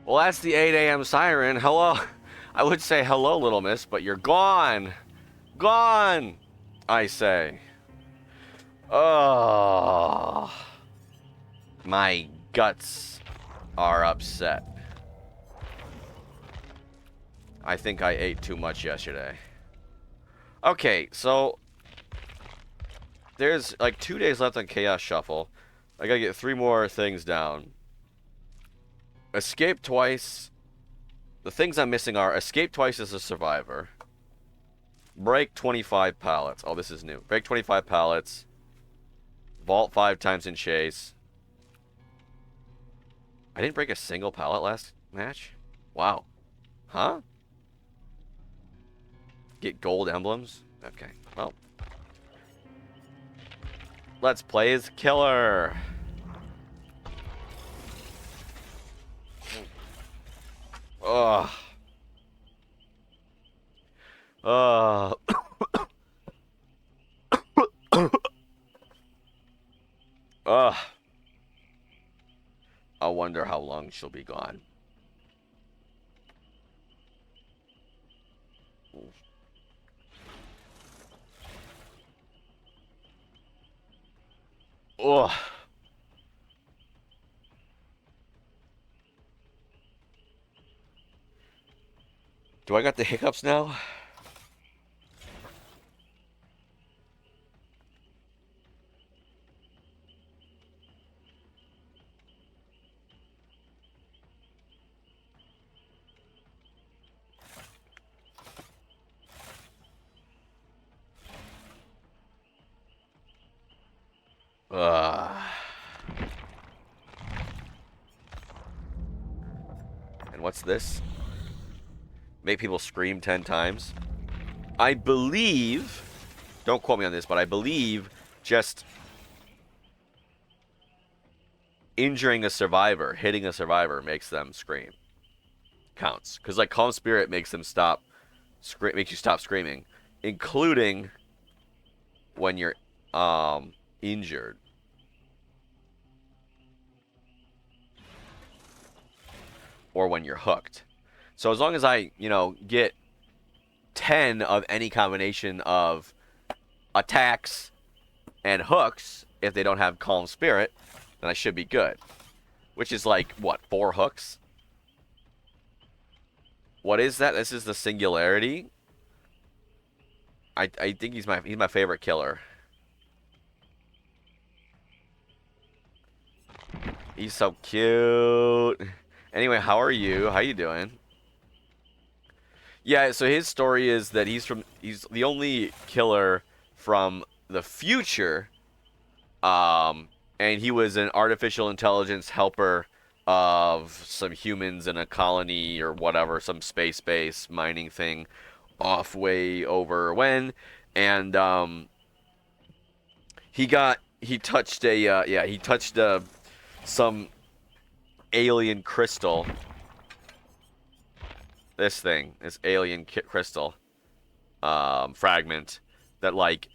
Well, that's the 8 a.m. siren. Hello. I would say hello, little miss, but you're gone. Gone, I say. Oh, my guts are upset. I think I ate too much yesterday. Okay, so there's like 2 days left on Chaos Shuffle. I gotta get 3 more things down. Escape twice. The things I'm missing are escape twice as a survivor. Break 25 pallets. Oh, this is new. Break 25 pallets. Vault 5 times in chase. I didn't break a single pallet last match? Wow. Huh? Get gold emblems? Okay, well. Let's play as killer. Ugh. Ugh. Ugh. I wonder how long she'll be gone. Ugh. Do I got the hiccups now? Ugh. And what's this? Make people scream 10 times. I believe, don't quote me on this, but I believe just injuring a survivor, hitting a survivor makes them scream. Counts. Because like Calm Spirit makes them stop, makes you stop screaming, including when you're injured. Or when you're hooked. So as long as I, get 10 of any combination of attacks and hooks, if they don't have Calm Spirit, then I should be good. Which is like, what, 4 hooks? What is that? This is the Singularity? I think he's my favorite killer. He's so cute. Anyway, how are you? How you doing? Yeah, so his story is that he's the only killer from the future. And he was an artificial intelligence helper of some humans in a colony or whatever, some space base mining thing off way over when. And he touched some alien crystal. This alien crystal fragment that like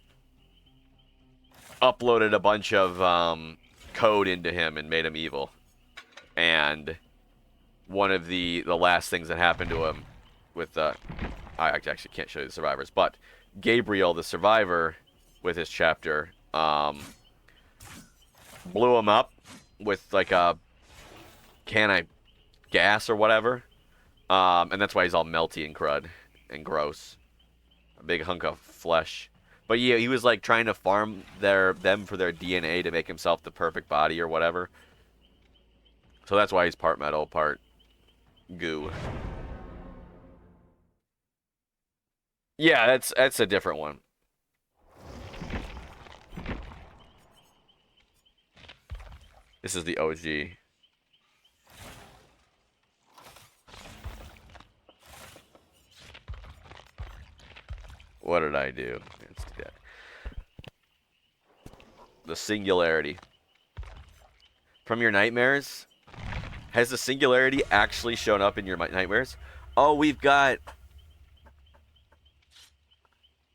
uploaded a bunch of code into him and made him evil. And one of the last things that happened to him with I actually can't show you the survivors, but Gabriel the survivor with his chapter blew him up with like a can of gas or whatever. And that's why he's all melty and crud and gross. A big hunk of flesh. But yeah, he was like trying to farm them for their DNA to make himself the perfect body or whatever. So that's why he's part metal, part goo. Yeah, that's a different one. This is the OG. What did I do? Let's do that. The Singularity. From your nightmares? Has the Singularity actually shown up in your nightmares? Oh, we've got...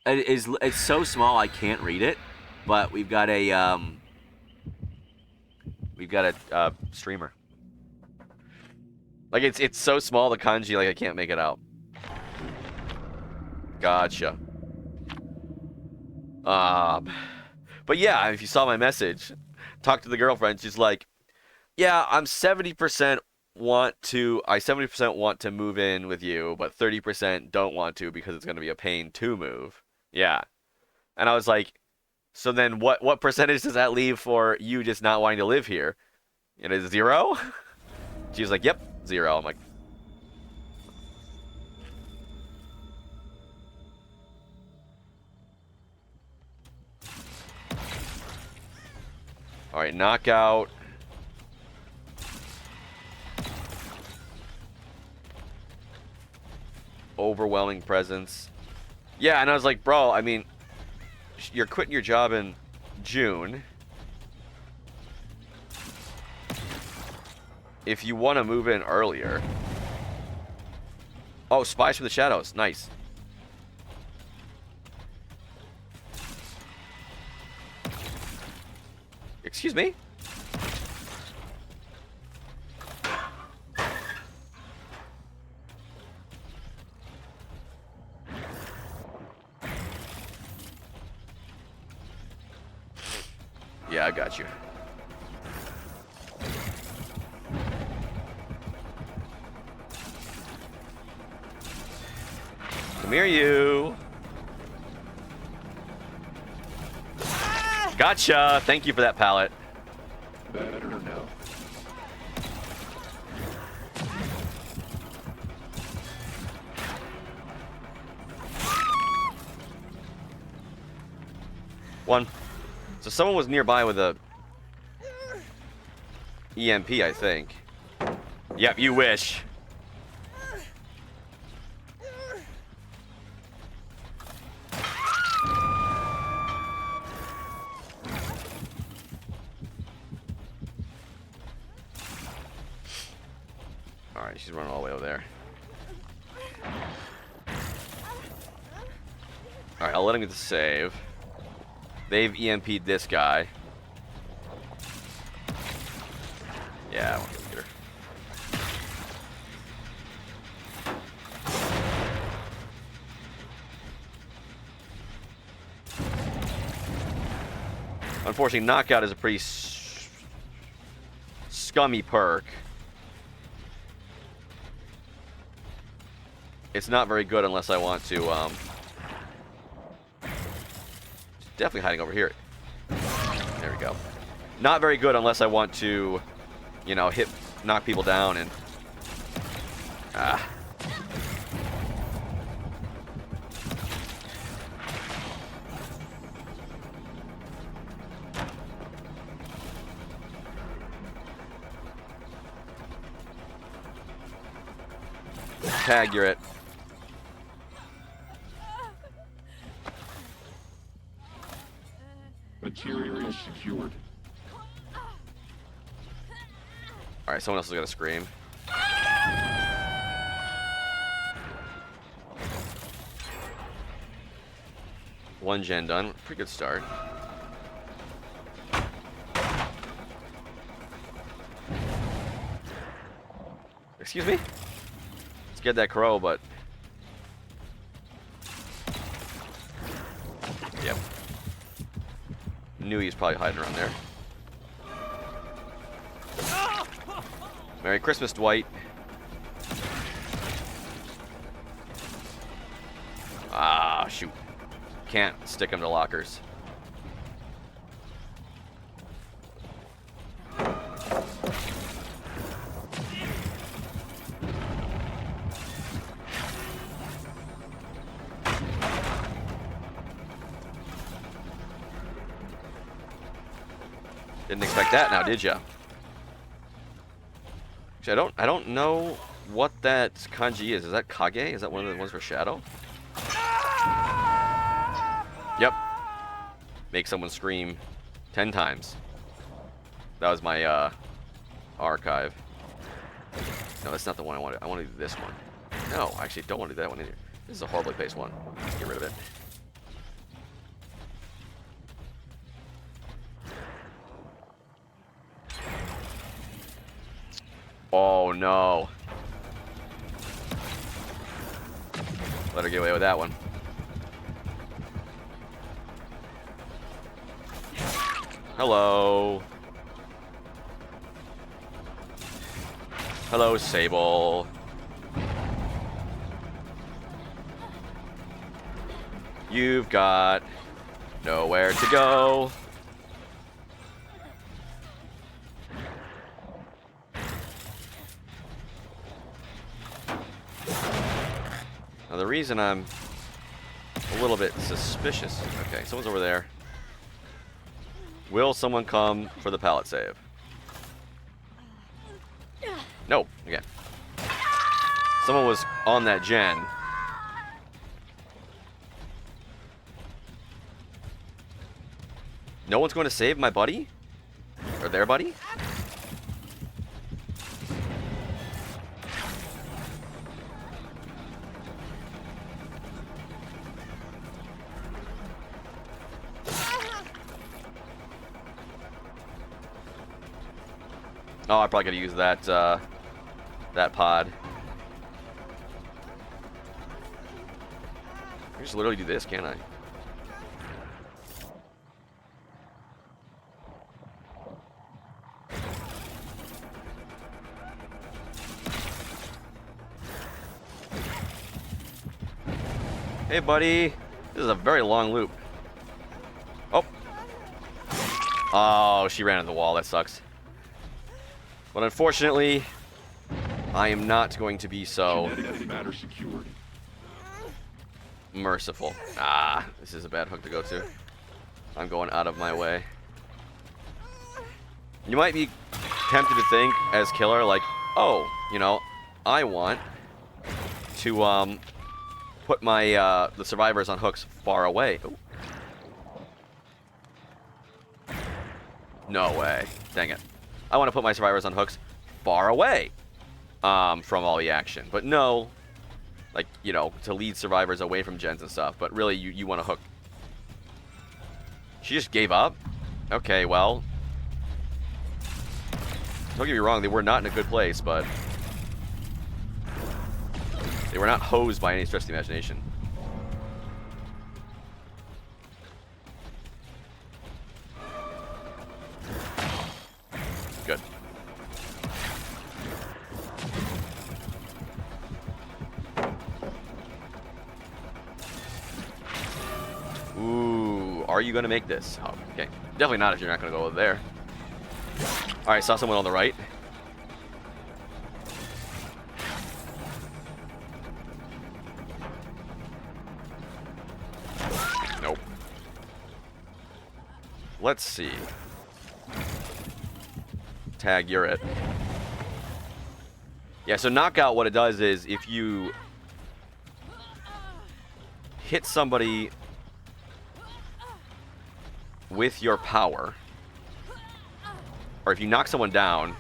It's so small I can't read it, but we've got a streamer. Like, it's so small, the kanji, like, I can't make it out. Gotcha. But yeah, if you saw my message, talk to the girlfriend, she's like, yeah, I 70% want to move in with you, but 30% don't want to because it's going to be a pain to move. Yeah. And I was like, so then what percentage does that leave for you just not wanting to live here? It is 0? She was like, yep, 0. I'm like, all right, knockout. Overwhelming presence. Yeah, and I was like, bro, I mean, you're quitting your job in June. If you want to move in earlier. Oh, Spies from the Shadows. Nice. Excuse me? Yeah, I got you. Come here, you. Gotcha. Thank you for that pallet. Better no. One. So someone was nearby with a EMP, I think. Yep, you wish. Alright, she's running all the way over there. Alright, I'll let him get the save. They've EMP'd this guy. Yeah, I want to get her. Unfortunately, knockout is a pretty scummy perk. It's not very good unless I want to, definitely hiding over here. There we go. Not very good unless I want to, you know, knock people down and... Ah. Tag, you're it. Material is secured. Alright, someone else is gonna scream. One gen done. Pretty good start. Excuse me? Scared that crow, but... Yep. Knew he was probably hiding around there. Merry Christmas, Dwight. Ah, shoot. Can't stick him to lockers. Didn't expect that now, did ya? Actually, I don't know what that kanji is. Is that Kage? Is that one of the ones for Shadow? Yep. Make someone scream 10 times. That was my archive. No, that's not the one I wanted. I want to do this one. No, I actually don't want to do that one either. This is a horribly paced one. Get rid of it. Oh no. Let her get away with that one. Hello. Hello, Sable. You've got nowhere to go. Now the reason I'm a little bit suspicious. Okay, someone's over there. Will someone come for the pallet save? No. Okay. Someone was on that gen. No one's going to save my buddy? Or their buddy? Oh, I probably could use that that pod. I can just literally do this, can't I? Hey, buddy. This is a very long loop. Oh. Oh, she ran into the wall. That sucks. But unfortunately, I am not going to be so Matter secured. merciful. Ah, this is a bad hook to go to. I'm going out of my way. You might be tempted to think, as killer, like, oh, you know, I want to put my the survivors on hooks far away. Ooh. No way. Dang it. I want to put my survivors on hooks far away from all the action. But no, like, you know, to lead survivors away from gens and stuff. But really, you want to hook. She just gave up? Okay, well. Don't get me wrong, they were not in a good place, but they were not hosed by any stretch of the imagination. Good. Ooh, are you going to make this? Oh, okay. Definitely not if you're not going to go over there. Alright, saw someone on the right. Nope. Let's see. Tag, you're it. Yeah, so knockout, what it does is if you hit somebody with your power, or if you knock someone down,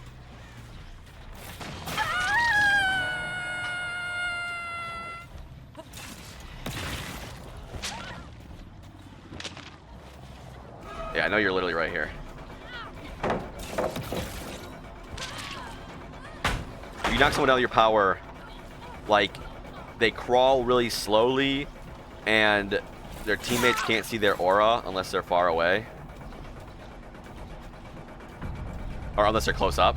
yeah, I know you're literally right here. If you knock someone down with your power, like, they crawl really slowly and their teammates can't see their aura unless they're far away. Or unless they're close up.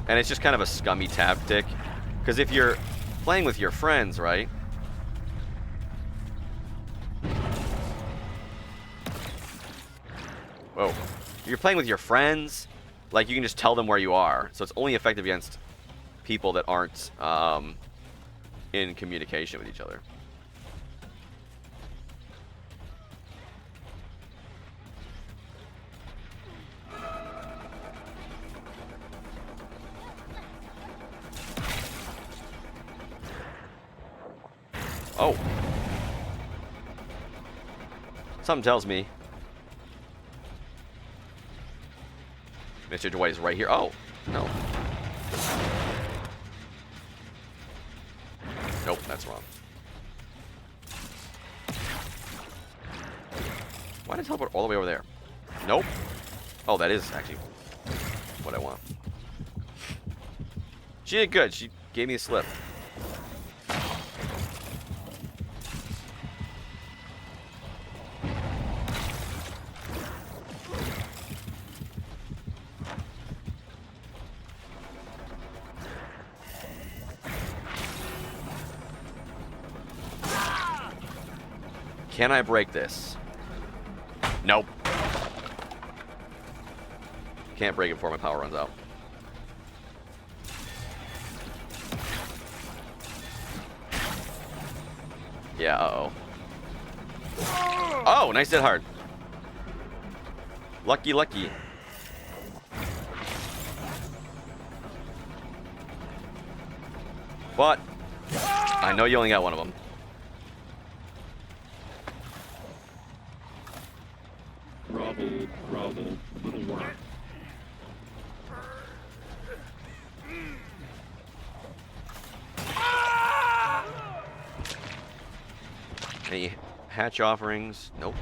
And it's just kind of a scummy tactic. Because if you're playing with your friends, right? Whoa. If you're playing with your friends, like, you can just tell them where you are. So it's only effective against people that aren't in communication with each other. Oh. Something tells me Mr. Dwight is right here. Oh, no. Nope, that's wrong. Why did I teleport all the way over there? Nope. Oh, that is actually what I want. She did good. She gave me a slip. Can I break this? Nope. Can't break it before my power runs out. Yeah, uh-oh. Oh, nice hit hard. Lucky, lucky. But I know you only got one of them. Grovel, grovel, little worm. Any hatch offerings? Nope.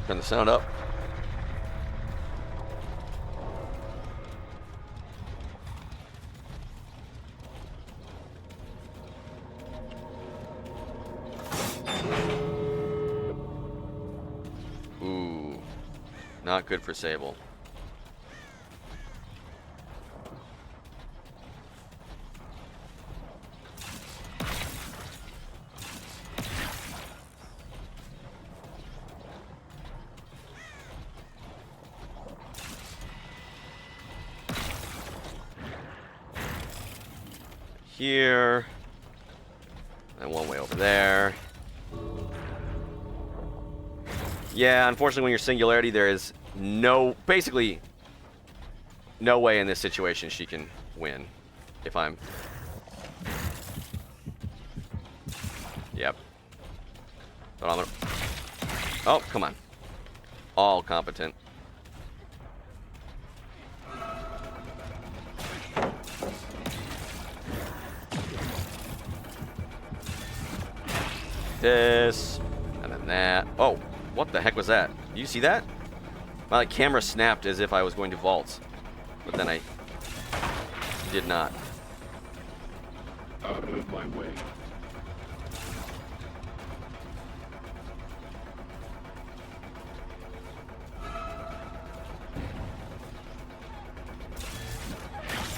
Turn the sound up. Ooh. Not good for Sable. Here. And one way over there. Yeah, unfortunately when you're Singularity, there is basically no way in this situation she can win. If I'm... Yep. But I'm gonna... Oh, come on. All competent. This, and then that. Oh, what the heck was that? Did you see that? My camera snapped as if I was going to vault, but then I did not. Out of my way.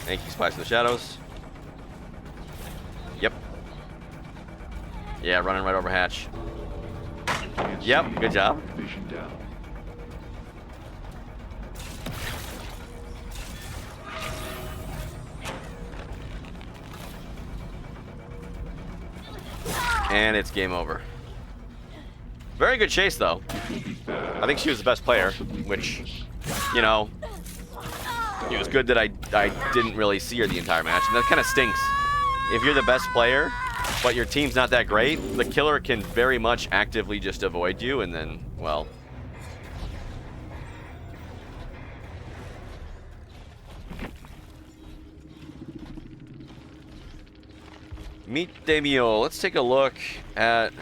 Thank you, Spice in the Shadows. Yep. Yeah, running right over hatch. Can't Yep, see. good job. Vision down. And it's game over. Very good chase, though. I think she was the best player, which, you know, it was good that I didn't really see her the entire match. And that kind of stinks. If you're the best player, but your team's not that great, the killer can very much actively just avoid you, and then, well... Meet Demio. Let's take a look at...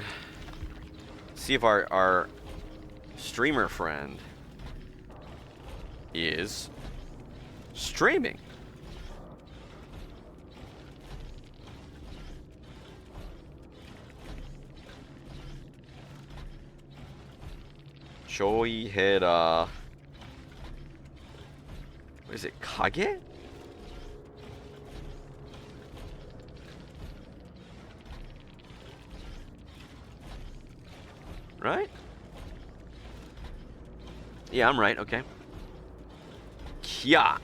See if our streamer friend is streaming. Choi hit, what is it, Kage? Right? Yeah, I'm right, okay. Kya.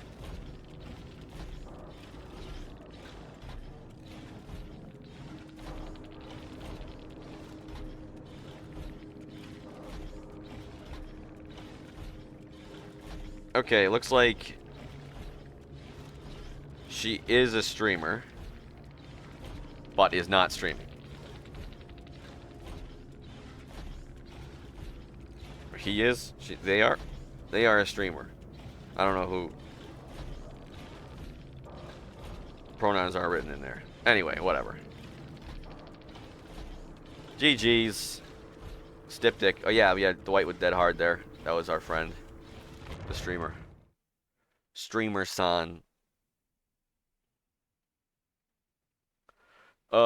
Okay, looks like she is a streamer, but is not streaming. He is. They are a streamer. I don't know who. Pronouns aren't written in there. Anyway, whatever. GG's. Stipdick. Oh yeah, we had Dwight with Dead Hard there. That was our friend. The streamer. Streamer-san. We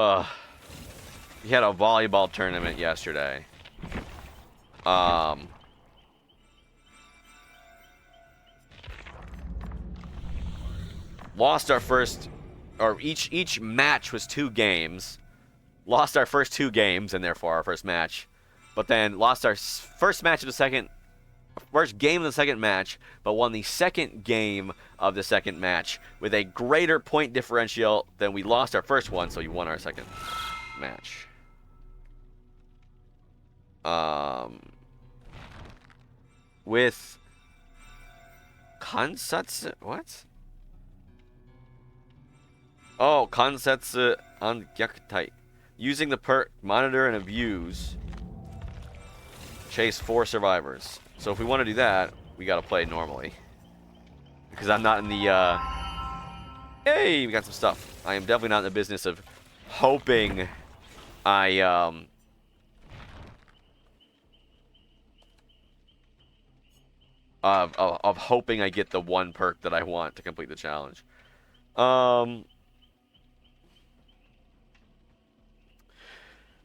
had a volleyball tournament yesterday. Lost our first or each match was 2 games. Lost our first 2 games, and therefore our first match. But then lost our first game of the second match, but won the second game of the second match with a greater point differential than we lost our first one, so you won our second match. With Kansatsu, what? Oh, Kansatsu on Gyakutai. Using the perk monitor and abuse. Chase 4 survivors. So if we want to do that, we gotta play normally. Because I'm not in the, Hey, we got some stuff. I am definitely not in the business of hoping I, of hoping I get the one perk that I want to complete the challenge.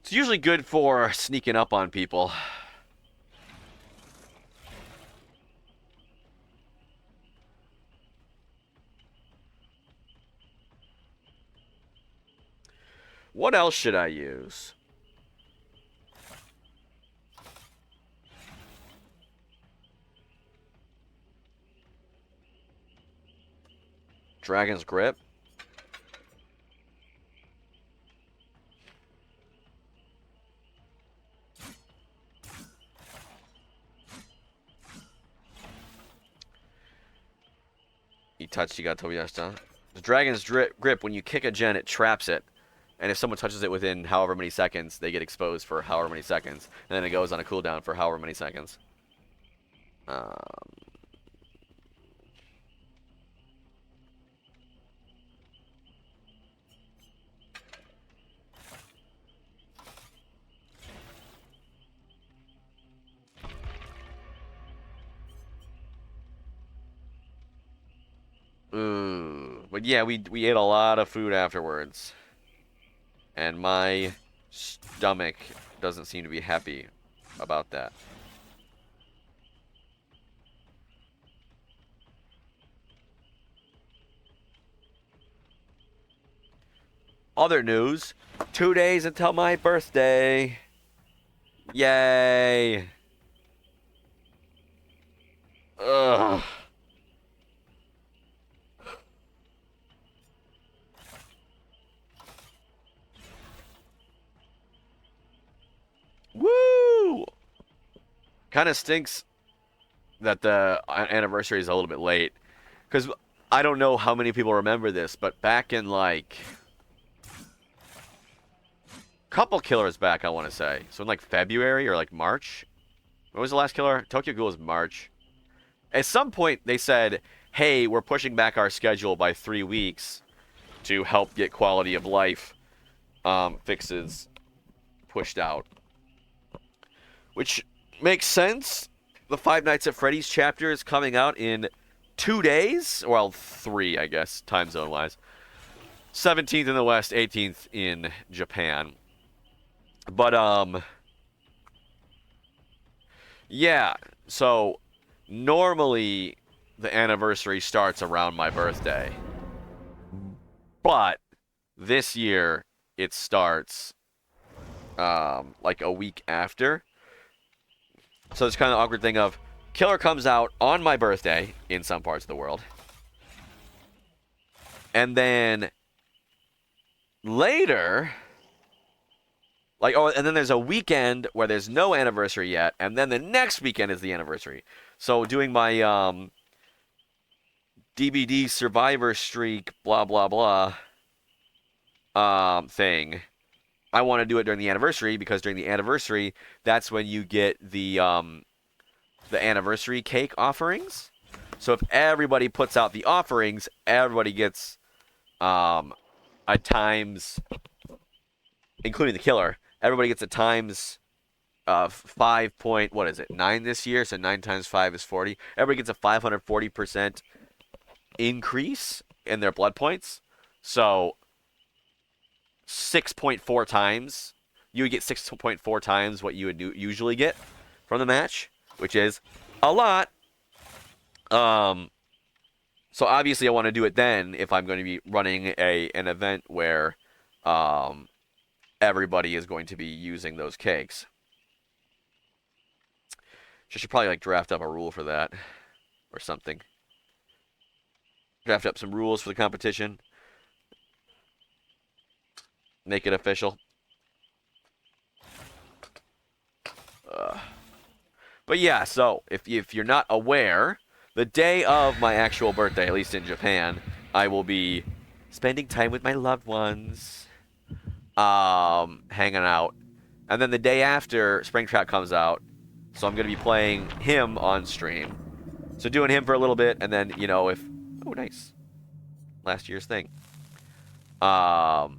It's usually good for sneaking up on people. What else should I use? Dragon's Grip. Itachi Tobiyashita. The Dragon's Grip, when you kick a gen, it traps it. And if someone touches it within however many seconds, they get exposed for however many seconds. And then it goes on a cooldown for however many seconds. Ooh. But yeah, we ate a lot of food afterwards. And my stomach doesn't seem to be happy about that. Other news, 2 days until my birthday. Yay. Ugh. Woo! Kind of stinks that the anniversary is a little bit late. Because I don't know how many people remember this, but back in like... couple killers back, I want to say. So in like February or like March? When was the last killer? Tokyo Ghoul was March. At some point, they said, hey, we're pushing back our schedule by 3 weeks to help get quality of life fixes pushed out. Which makes sense. The Five Nights at Freddy's chapter is coming out in 2 days. Well, 3, I guess, time zone-wise. 17th in the West, 18th in Japan. But, yeah. So, normally, the anniversary starts around my birthday. But, this year, it starts, like a week after. So it's kind of awkward thing of killer comes out on my birthday in some parts of the world. And then later, like, oh, and then there's a weekend where there's no anniversary yet, and then the next weekend is the anniversary. So doing my DBD survivor streak, blah, blah, blah, thing. I want to do it during the anniversary because during the anniversary, that's when you get the anniversary cake offerings. So if everybody puts out the offerings, everybody gets a times, including the killer, everybody gets a times 9 this year, so 9 times 5 is 40. Everybody gets a 540% increase in their blood points. So 6.4 times. You would get 6.4 times what you would usually get from the match, which is a lot. So obviously I want to do it then if I'm going to be running an event where everybody is going to be using those cakes. Should probably like draft up a rule for that or something. Draft up some rules for the competition. Make it official. But yeah, so if you're not aware, the day of my actual birthday, at least in Japan, I will be spending time with my loved ones, hanging out. And then the day after, Springtrap comes out, so I'm going to be playing him on stream. So doing him for a little bit, and then, you know, if... Oh, nice. Last year's thing. Thank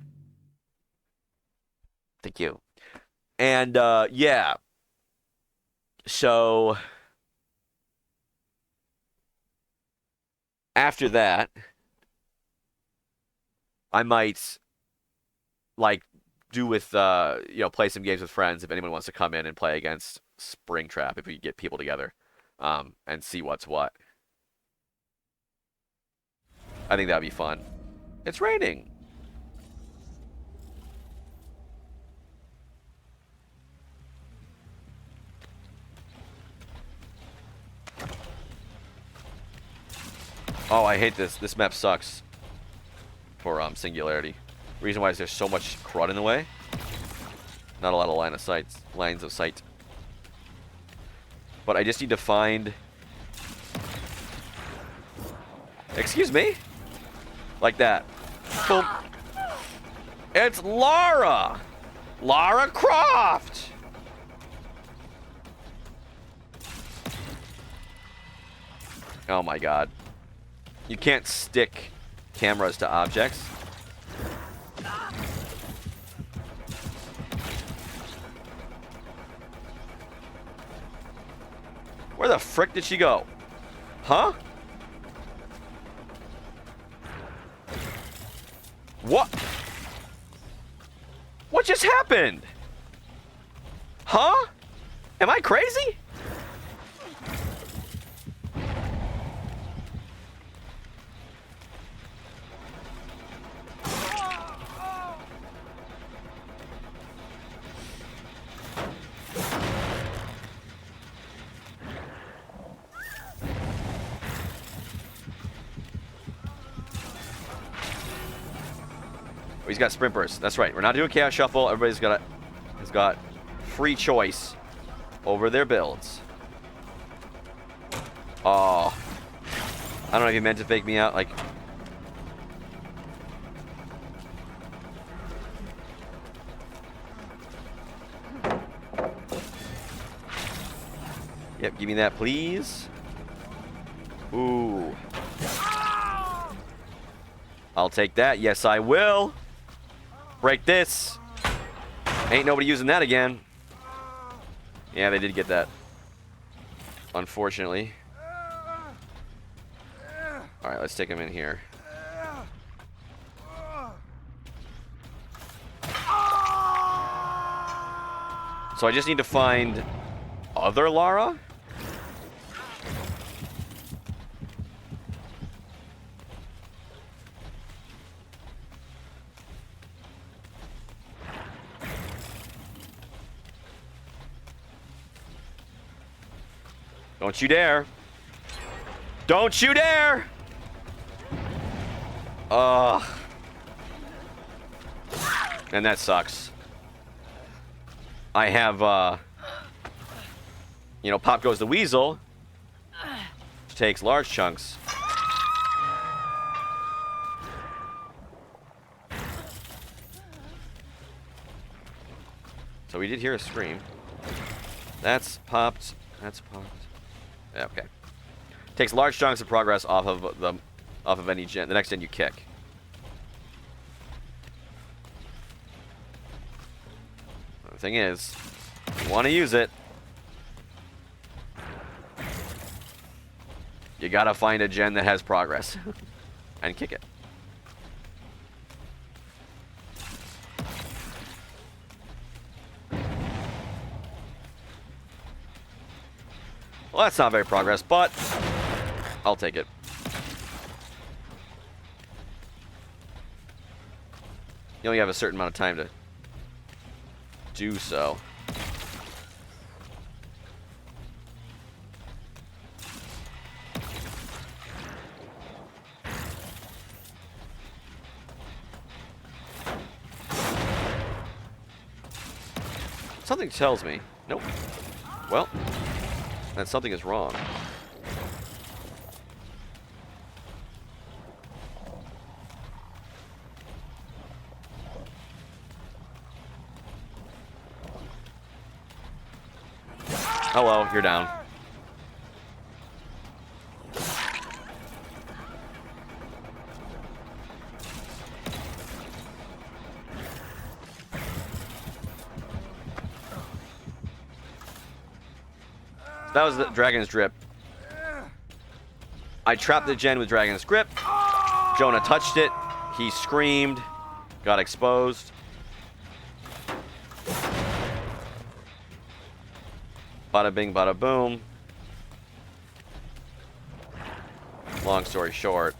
you. And, yeah. So... After that, I might, like, do with, you know, play some games with friends if anyone wants to come in and play against Springtrap, if we get people together, and see what's what. I think that'd be fun. It's raining. Oh, I hate this. This map sucks for Singularity. Reason why is there's so much crud in the way. Not a lot of lines of sight. But I just need to find... Excuse me? Like that. Boom. It's Lara! Lara Croft! Oh my god. You can't stick cameras to objects. Where the frick did she go? Huh? What? What just happened? Huh? Am I crazy? Oh, he's got sprint burst. That's right. We're not doing chaos shuffle. Everybody's has got free choice over their builds. Oh, I don't know if you meant to fake me out. Like, yep. Give me that, please. Ooh. I'll take that. Yes, I will. Break this. Ain't nobody using that again. Yeah, they did get that. Unfortunately. Alright, let's take him in here. So I just need to find other Lara? Don't you dare. Don't you dare! Ugh. And that sucks. I have, you know, Pop Goes the Weasel, which takes large chunks. So we did hear a scream. That's popped. That's popped. Yeah, okay. Takes large chunks of progress off of any gen. The next gen you kick. The thing is, you want to use it, you gotta find a gen that has progress and kick it. Well, that's not very progress, but I'll take it. You only have a certain amount of time to do so. Something tells me. Nope. Well, that something is wrong. Hello, you're down. That was the Dragon's Grip. I trapped the gen with Dragon's Grip. Jonah touched it. He screamed. Got exposed. Bada bing, bada boom. Long story short.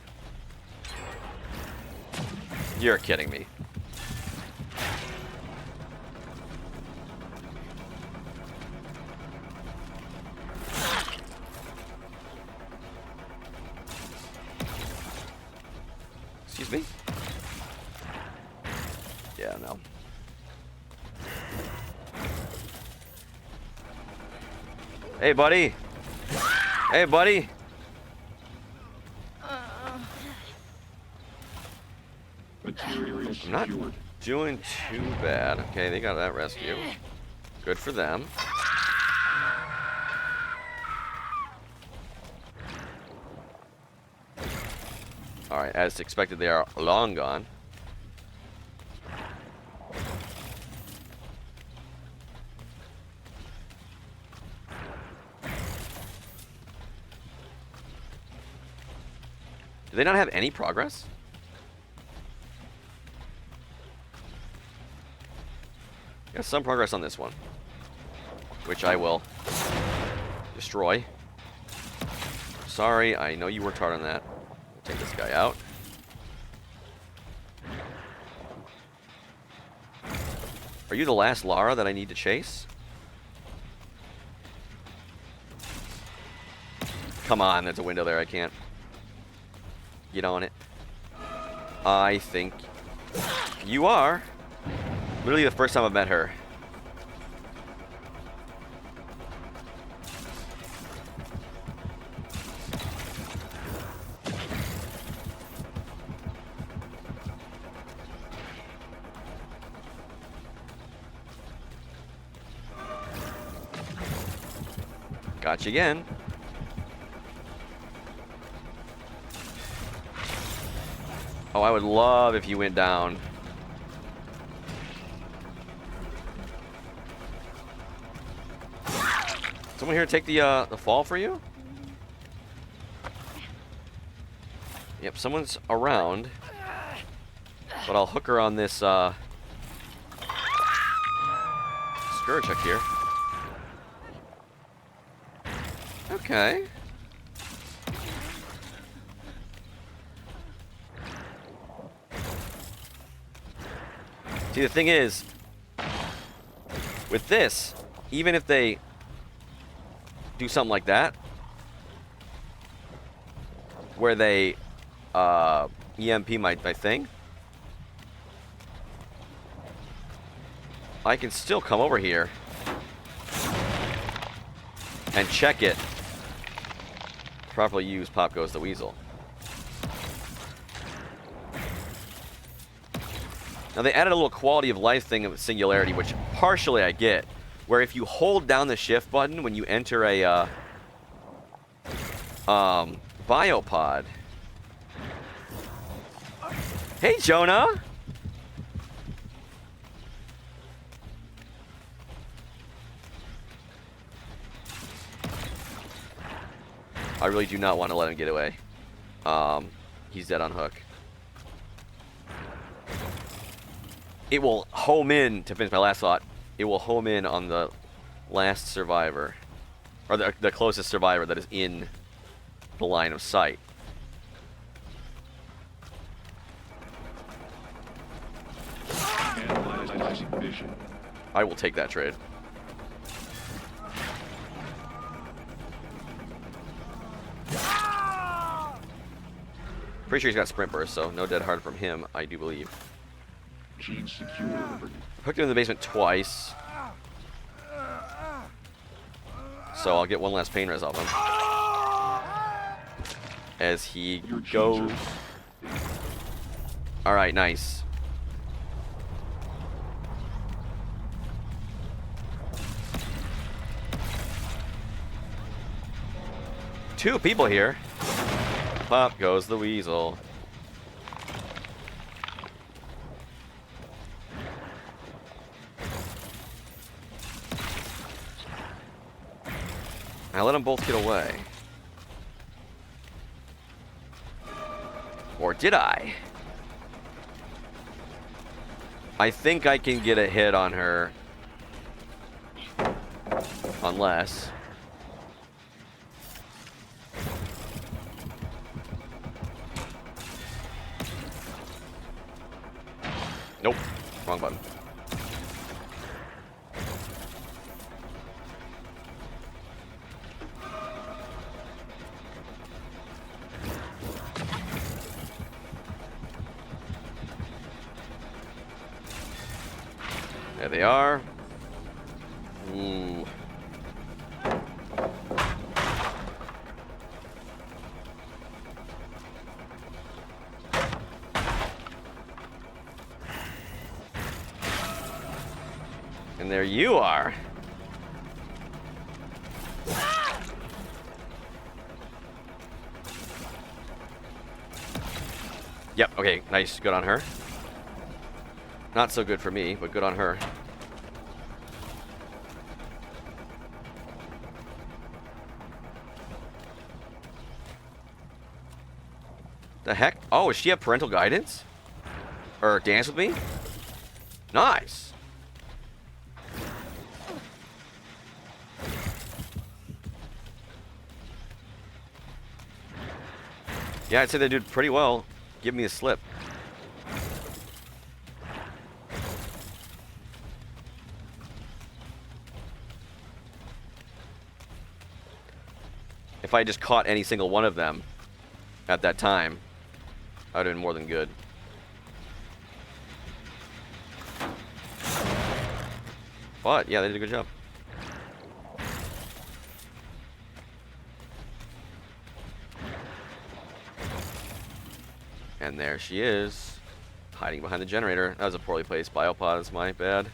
You're kidding me. Excuse me? Yeah, no. Hey, buddy. Hey, buddy. Materials I'm not secured. doing too bad. Okay, they got that rescue. Good for them. Alright, as expected, they are long gone. Do they not have any progress? Got some progress on this one, which I will destroy. Sorry, I know you worked hard on that. We'll take this guy out. Are you the last Lara that I need to chase? Come on, there's a window there. I can't get on it. I think you are. Literally the first time I've met her. Gotcha again. Oh, I would love if you went down. Someone here take the fall for you? Yep, someone's around. But I'll hook her on this Scourge hook here. Okay. See, the thing is, with this, even if they do something like that, where they EMP my thing, I can still come over here and check it. Properly use Pop Goes the Weasel. Now they added a little quality of life thing of Singularity, which partially I get, where if you hold down the shift button when you enter a biopod. Hey, Jonah. I really do not want to let him get away. He's dead on hook. It will home in, to finish my last thought, it will home in on the last survivor. Or the closest survivor that is in the line of sight. Analyzing vision. I will take that trade. Pretty sure he's got sprint burst, so no dead hard from him, I do believe. Gene secured. Hooked him in the basement twice. So I'll get one last pain res off him. As he Your genes goes. are- Alright, nice. Two people here. Pop goes the weasel. I let them both get away. Or did I? I think I can get a hit on her. Unless. Nope. Wrong button. There they are. Ooh. And there you are. Yep, okay, nice. Good on her. Not so good for me, but good on her. The heck? Oh, does she have parental guidance? Or dance with me? Nice. Yeah, I'd say they did pretty well. Give me a slip. If I just caught any single one of them at that time, I would have been more than good. But, yeah, they did a good job. And there she is, hiding behind the generator. That was a poorly placed biopod, it's my bad.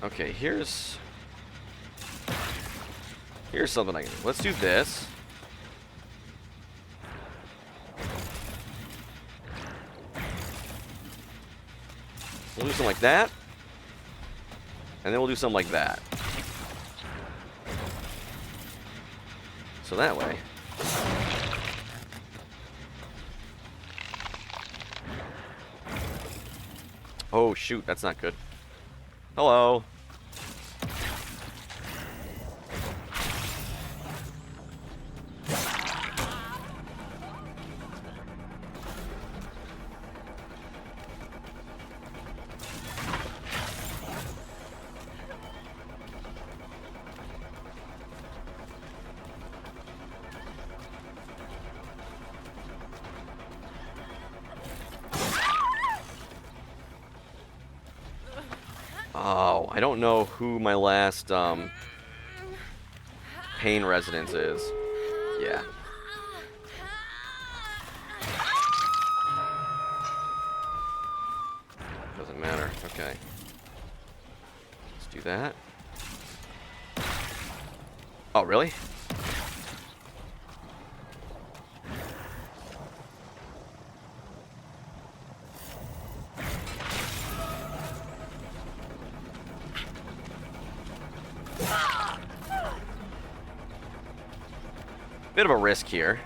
Okay, here's something I can do. Let's do this. We'll do something like that. And then we'll do something like that. So that way. Oh shoot, that's not good. Hello. Oh, I don't know who my last pain residence is. Yeah. Doesn't matter. Okay. Let's do that. Oh, really? Bit of a risk here.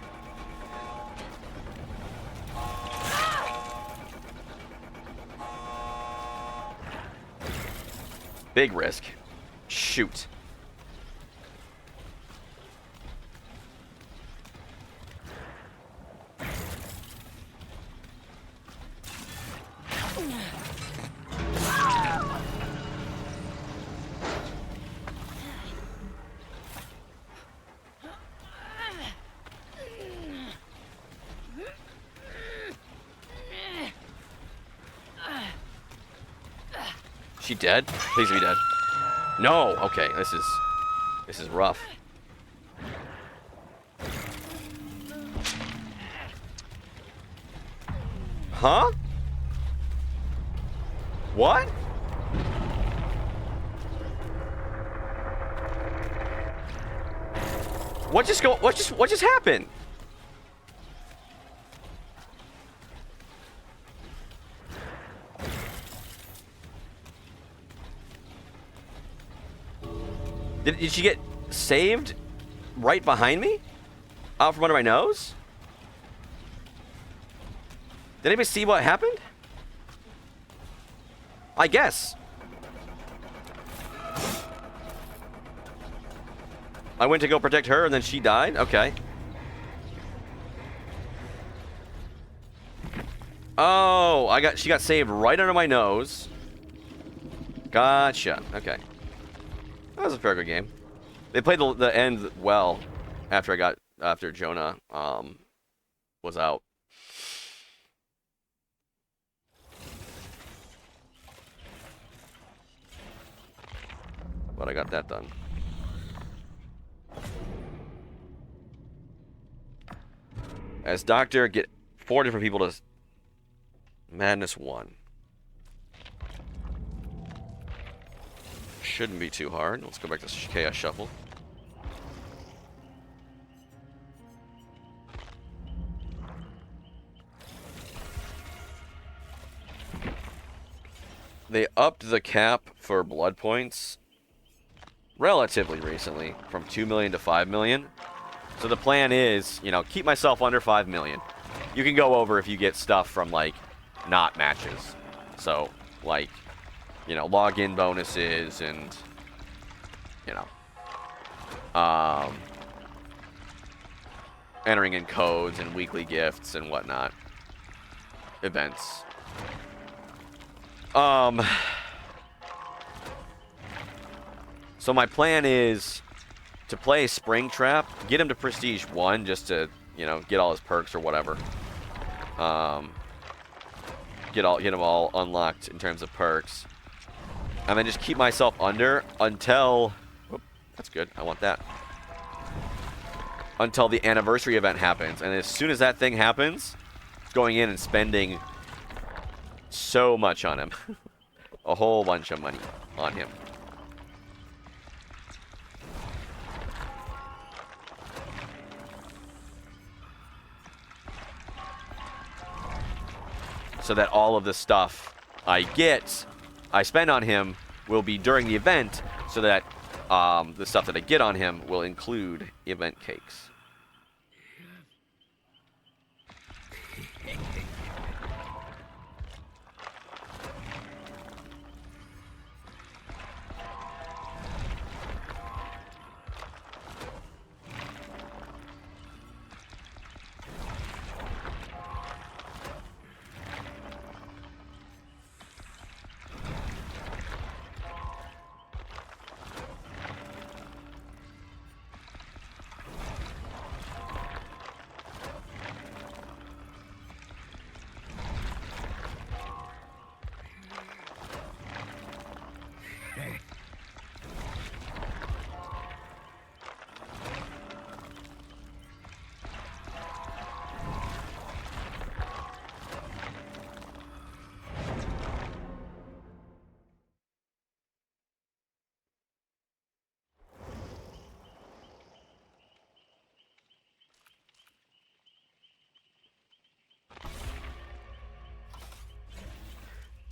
Big risk. Shoot. She dead? Please be dead. No. Okay, this is rough. Huh? What? What just happened? Did she get saved right behind me? Out from under my nose? Did anybody see what happened? I guess. I went to go protect her and then she died? Okay. Oh, she got saved right under my nose. Gotcha. Okay. That was a fair good game. They played the end well after Jonah was out. But I got that done. As Doctor, get 4 different people to Madness 1. Shouldn't be too hard. Let's go back to Chaos Shuffle. They upped the cap for blood points relatively recently from 2 million to 5 million. So the plan is, keep myself under 5 million. You can go over if you get stuff from, like, not matches. So, like, login bonuses and, entering in codes and weekly gifts and whatnot. Events. So my plan is to play Springtrap, get him to Prestige 1 just to, get all his perks or whatever. Get him all unlocked in terms of perks. And then just keep myself under until... Whoop, that's good. I want that. Until the anniversary event happens. And as soon as that thing happens, going in and spending so much on him. A whole bunch of money on him. So that all of the stuff I spend on him will be during the event, so that the stuff that I get on him will include event cakes.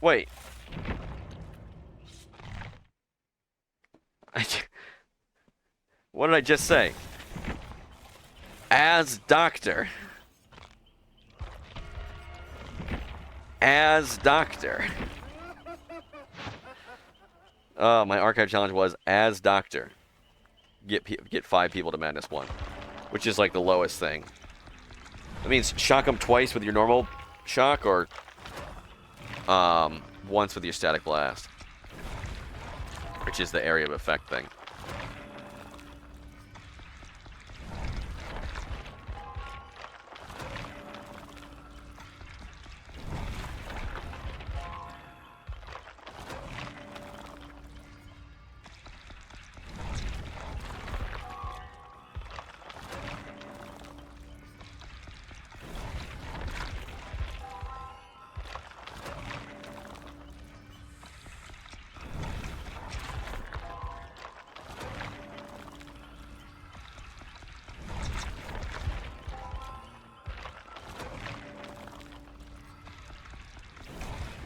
Wait. What did I just say? As Doctor. As Doctor. My archive challenge was as Doctor. Get 5 people to Madness 1, which is like the lowest thing. That means shock them twice with your normal shock, or once with your static blast, which is the area of effect thing.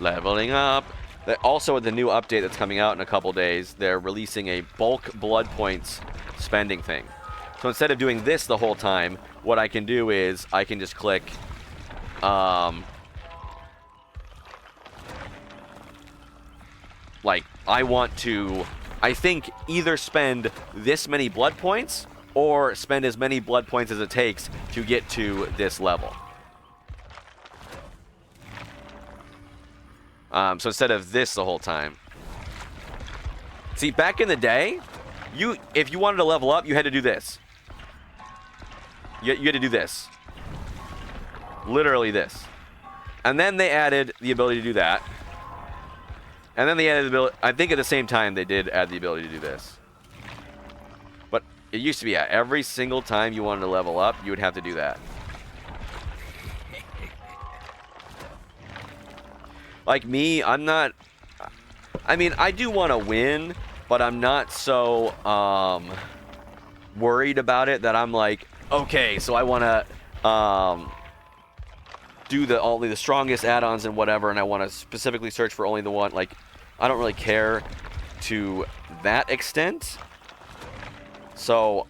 Leveling up. Also, with the new update that's coming out in a couple days, they're releasing a bulk blood points spending thing. So instead of doing this the whole time, what I can do is I can just click like, I think either spend this many blood points or spend as many blood points as it takes to get to this level. So instead of this the whole time. See, back in the day, if you wanted to level up, you had to do this. You had to do this. Literally this. And then they added the ability to do that. And then they added the ability, I think at the same time they did add the ability to do this. But it used to be, yeah, every single time you wanted to level up, you would have to do that. Like me, I'm not... I mean, I do want to win, but I'm not so worried about it that I'm like, okay, so I want to do only the strongest add-ons and whatever, and I want to specifically search for only the one. Like, I don't really care to that extent. So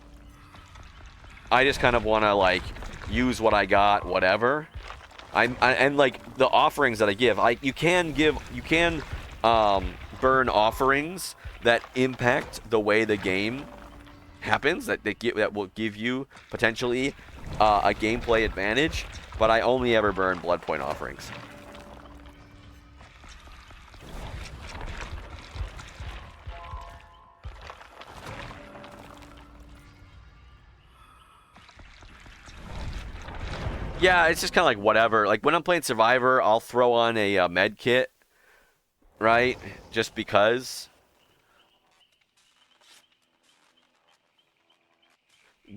I just kind of want to, like, use what I got, whatever. And like the offerings that I give, you can burn offerings that impact the way the game happens, that will give you potentially a gameplay advantage. But I only ever burn blood point offerings. Yeah, it's just kind of like whatever. Like when I'm playing Survivor, I'll throw on a med kit, right? Just because.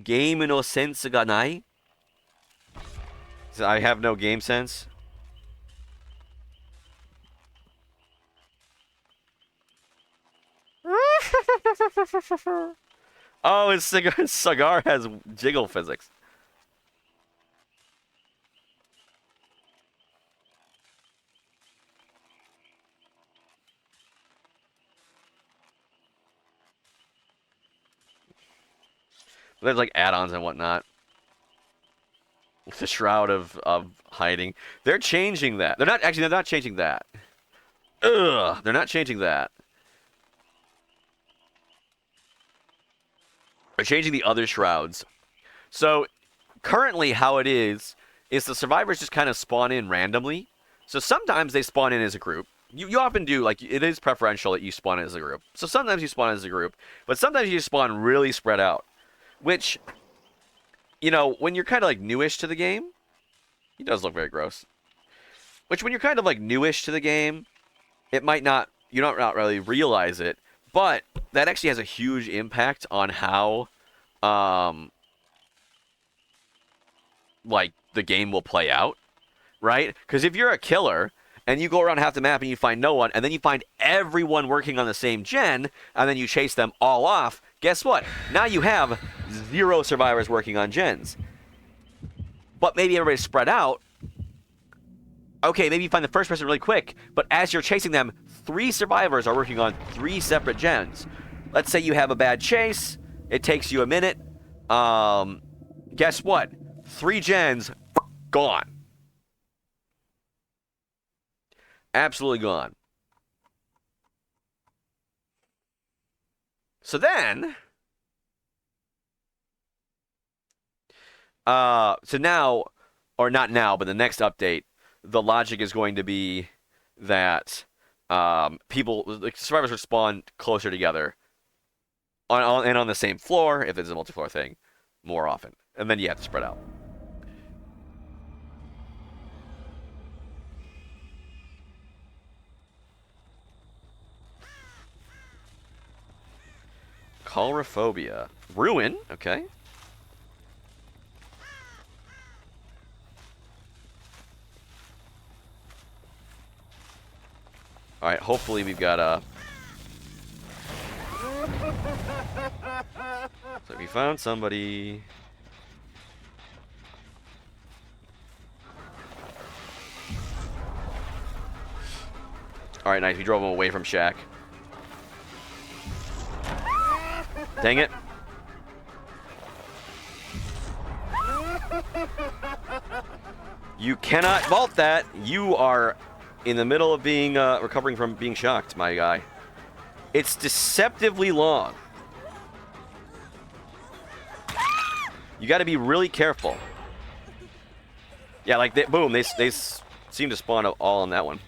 Game no sense ga nai? I have no game sense. Oh, his cigar has jiggle physics. There's like add-ons and whatnot. The Shroud of Hiding. They're changing that. They're not changing that. Ugh, they're not changing that. They're changing the other shrouds. So currently how it is the survivors just kind of spawn in randomly. So sometimes they spawn in as a group. You often do, like, it is preferential that you spawn in as a group. So sometimes you spawn as a group, but sometimes you spawn really spread out. Which, you know, when you're kind of like newish to the game, he does look very gross. Which when you're kind of like newish to the game, you don't really realize it, but that actually has a huge impact on how, like, the game will play out, right? Because if you're a killer and you go around half the map and you find no one, and then you find everyone working on the same gen, and then you chase them all off, guess what? Now you have 0 survivors working on gens. But maybe everybody's spread out. Okay, maybe you find the first person really quick, but as you're chasing them, 3 survivors are working on 3 separate gens. Let's say you have a bad chase. It takes you a minute. Guess what? 3 gens gone. Absolutely gone. So then, so now, or not now, but the next update, the logic is going to be that people, like survivors, would spawn closer together and on the same floor if it's a multi-floor thing more often, and then you have to spread out. Coulrophobia. Ruin, okay. Alright, hopefully we've got a... So we found somebody. Alright, nice. We drove him away from Shaq. Dang it. You cannot vault that. You are in the middle of being recovering from being shocked, my guy. It's deceptively long. You got to be really careful. Yeah, like boom, they seem to spawn all on that one,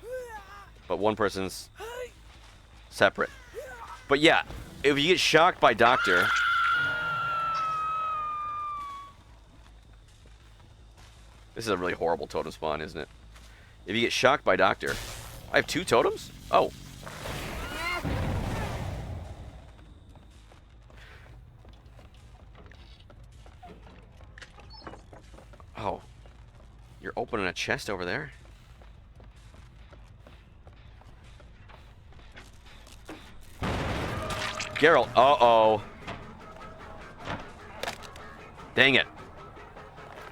but one person's separate. But yeah, if you get shocked by Doctor, this is a really horrible totem spawn, isn't it? If you get shocked by Doctor, I have 2 totems? Oh. Oh. You're opening a chest over there? Geralt, uh-oh. Dang it.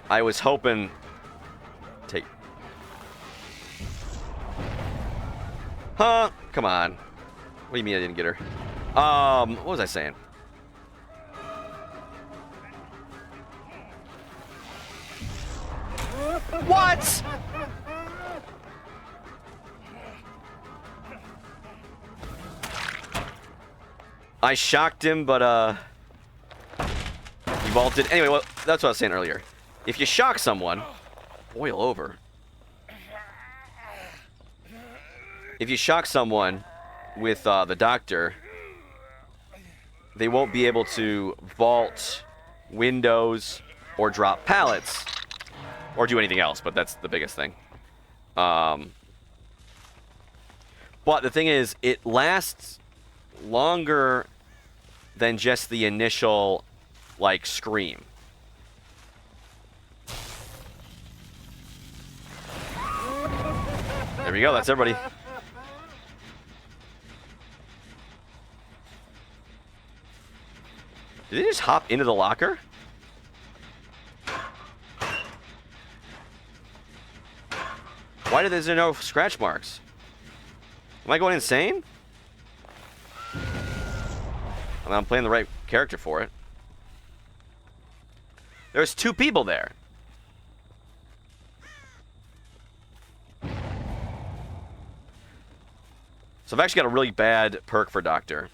I was hoping... Take... Huh? Come on. What do you mean I didn't get her? What was I saying? What? I shocked him, but, he vaulted. Anyway, well, that's what I was saying earlier. If you shock someone, boil over. If you shock someone with, the Doctor, they won't be able to vault windows or drop pallets or do anything else, but that's the biggest thing. But the thing is, it lasts longer than just the initial, like, scream. There we go, that's everybody. Did they just hop into the locker? Why did there no scratch marks? Am I going insane? I mean, I'm playing the right character for it. There's 2 people there. So I've actually got a really bad perk for Doctor.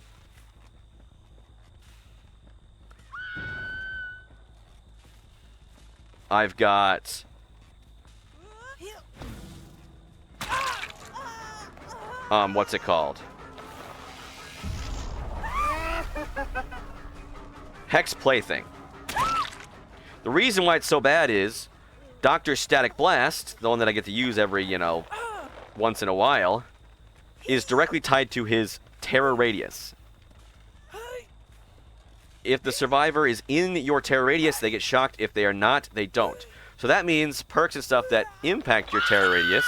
I've got... what's it called? Hex Plaything. The reason why it's so bad is Doctor's Static Blast, the one that I get to use every, you know, once in a while, is directly tied to his terror radius. If the survivor is in your terror radius, they get shocked. If they are not, they don't. So that means perks and stuff that impact your terror radius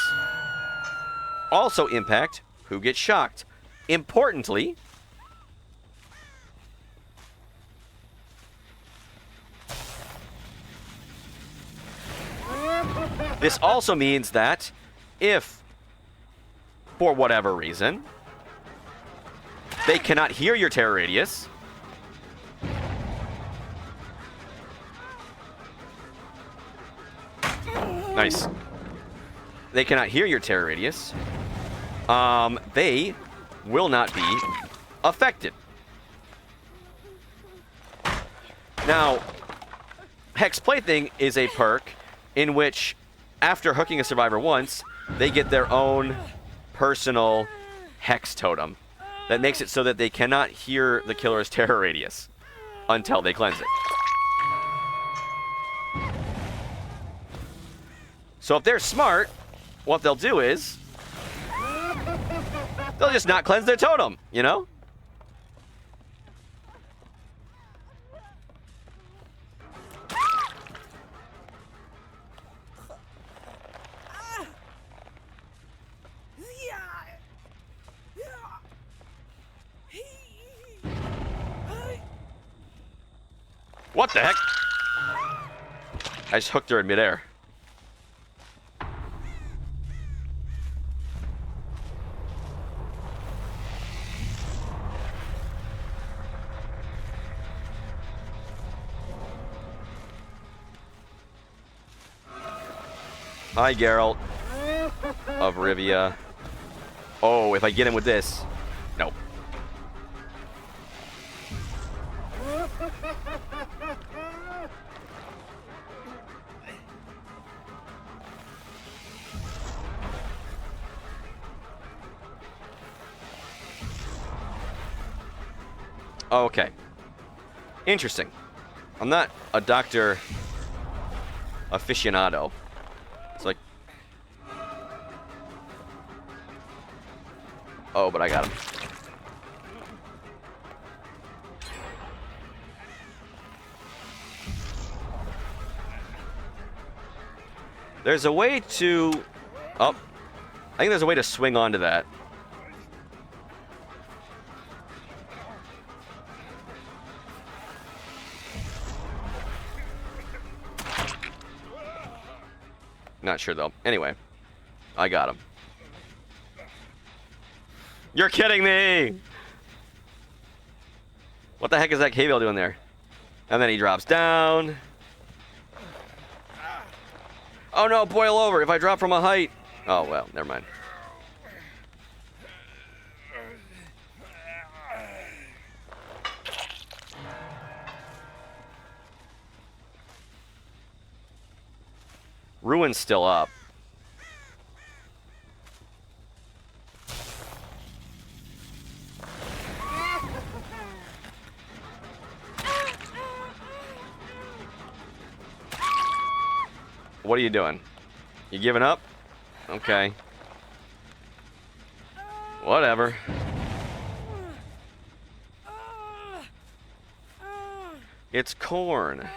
also impact who gets shocked. Importantly, this also means that if, for whatever reason, they cannot hear your terror radius, nice. They cannot hear your terror radius. They will not be affected. Now, Hex Plaything is a perk in which, after hooking a survivor once, they get their own personal Hex totem that makes it so that they cannot hear the killer's terror radius until they cleanse it. So if they're smart, what they'll do is they'll just not cleanse their totem, you know? What the heck? I just hooked her in midair. Hi, Geralt of Rivia. Oh, if I get him with this. Nope. Okay. Interesting. I'm not a doctor aficionado. It's like... Oh, but I got him. There's a way to... Oh. I think there's a way to swing onto that. Not sure, though. Anyway. I got him. You're kidding me! What the heck is that K-Bale doing there? And then he drops down. Oh no, boil over. If I drop from a height. Oh, well, never mind. Ruin's still up. What are you doing? You giving up? Okay. Whatever. It's corn.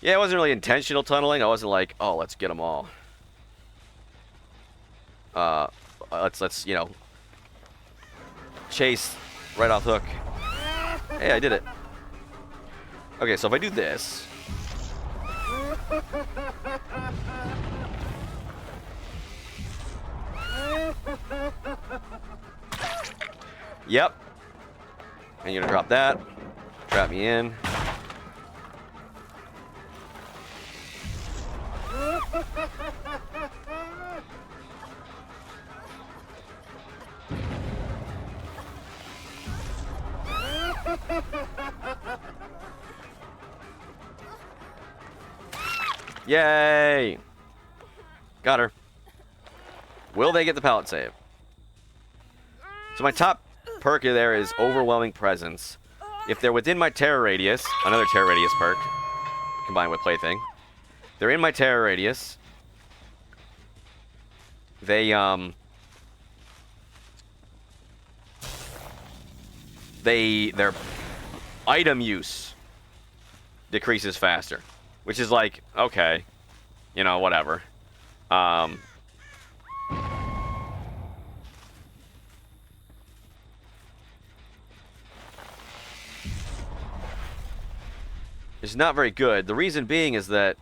Yeah, it wasn't really intentional tunneling. I wasn't like, oh, let's get them all. Let's you know, chase right off hook. Hey, I did it. Okay, so if I do this. Yep. And you're gonna drop that. Trap me in. Yay! Got her. Will they get the pallet save? So my top perk there is Overwhelming Presence. If they're within my terror radius, another terror radius perk, combined with Plaything. They're in my terror radius. Their item use decreases faster, which is like, okay, you know, whatever. It's not very good. The reason being is that,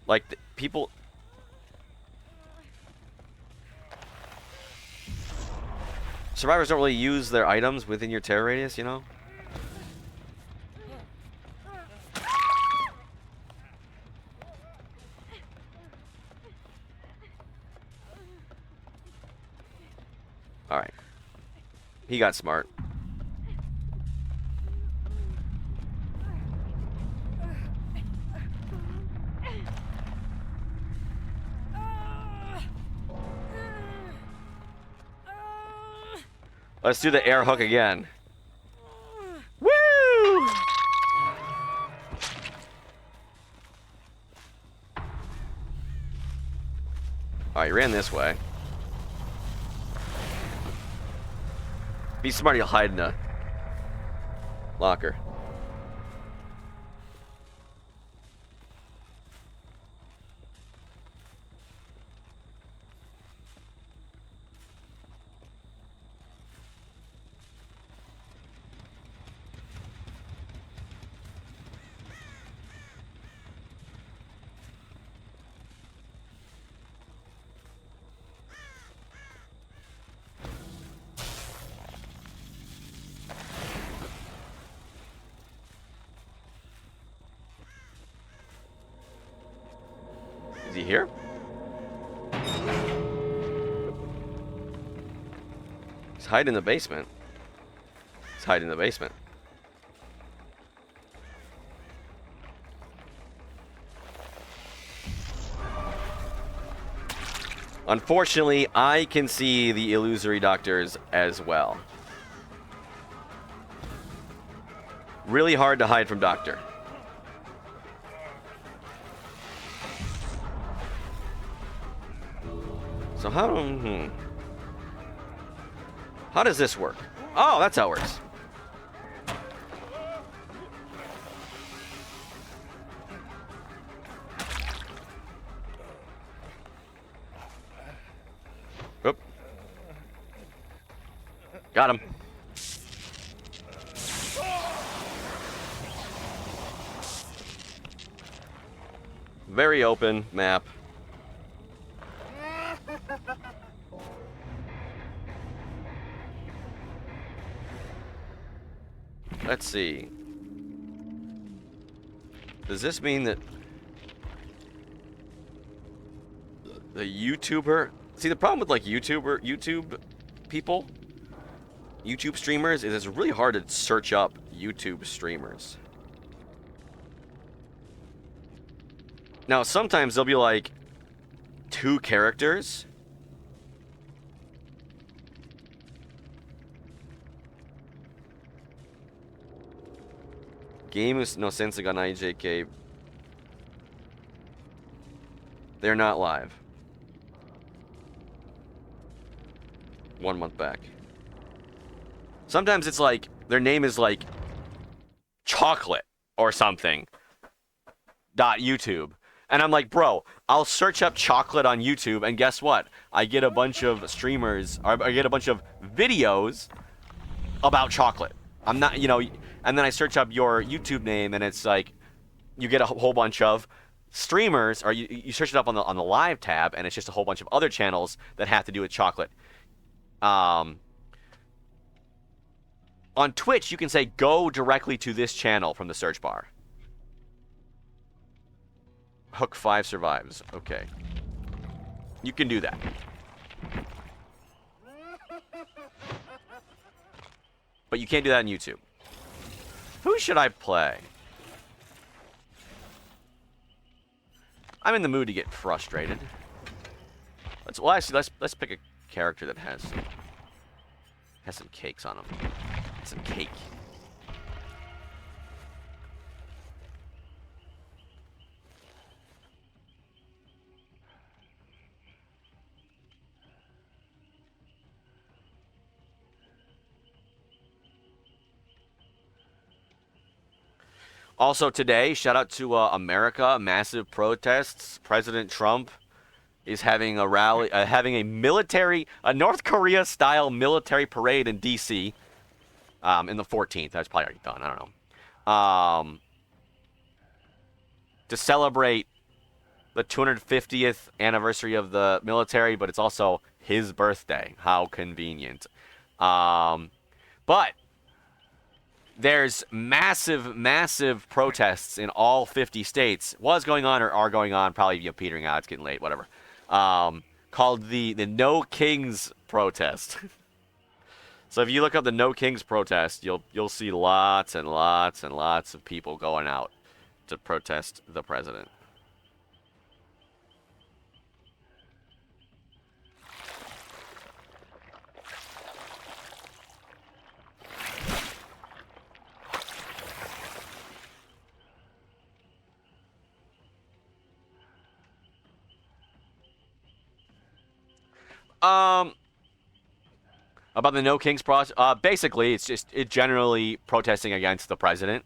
like, people... Survivors don't really use their items within your terror radius, you know? Alright. He got smart. Let's do the air hook again. Woo! Alright, you ran this way. Be smart, you'll hide in a locker. Is he here? He's hiding in the basement. He's hiding in the basement. Unfortunately, I can see the illusory doctors as well. Really hard to hide from Doctor. So how does this work? Oh, that's how it works. Oop. Got him. Very open map. Let's see. Does this mean that the YouTuber... See, the problem with like YouTube people, YouTube streamers, is it's really hard to search up YouTube streamers. Now, sometimes there'll be like 2 characters. Games no sense ga nai JK. They're not live. 1 month back. Sometimes it's like their name is like chocolate or something. .YouTube. And I'm like, bro, I'll search up chocolate on YouTube, and guess what? I get a bunch of streamers, or I get a bunch of videos about chocolate. I'm not, you know, and then I search up your YouTube name, and it's like, you get a whole bunch of streamers, or you search it up on the live tab, and it's just a whole bunch of other channels that have to do with chocolate. On Twitch, you can say, go directly to this channel from the search bar. Hook 5 survives. Okay. You can do that. But you can't do that on YouTube. Who should I play? I'm in the mood to get frustrated. Let's pick a character that has some cakes on him. Some cake. Also today, shout out to America, massive protests. President Trump is having a rally, having a North Korea-style military parade in D.C. In the 14th. That's probably already done. I don't know. To celebrate the 250th anniversary of the military, but it's also his birthday. How convenient. But there's massive protests in all 50 states. Was going on or are going on, probably petering out, it's getting late, whatever. Called the No Kings protest. So if you look up the No Kings protest, you'll see lots and lots and lots of people going out to protest the president. About the No Kings project, basically, it generally protesting against the president.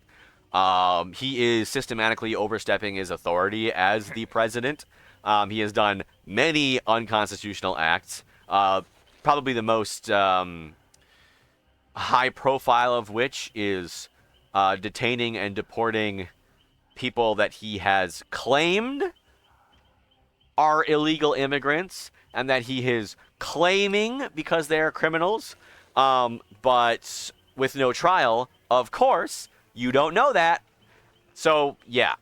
He is systematically overstepping his authority as the president. He has done many unconstitutional acts. Probably the most high profile of which is detaining and deporting people that he has claimed are illegal immigrants and that he is claiming because they are criminals, but with no trial. Of course, you don't know that. So, yeah.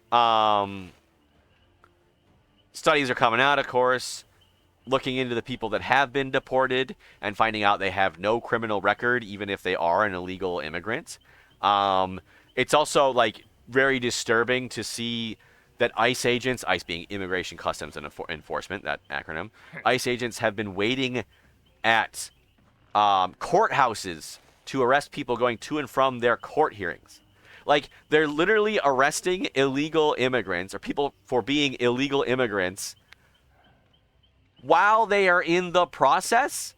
Studies are coming out, of course, looking into the people that have been deported and finding out they have no criminal record, even if they are an illegal immigrant. It's also, like, very disturbing to see that ICE agents, ICE being Immigration Customs and Enforcement, that acronym, ICE agents have been waiting at courthouses to arrest people going to and from their court hearings. Like, they're literally arresting illegal immigrants or people for being illegal immigrants while they are in the process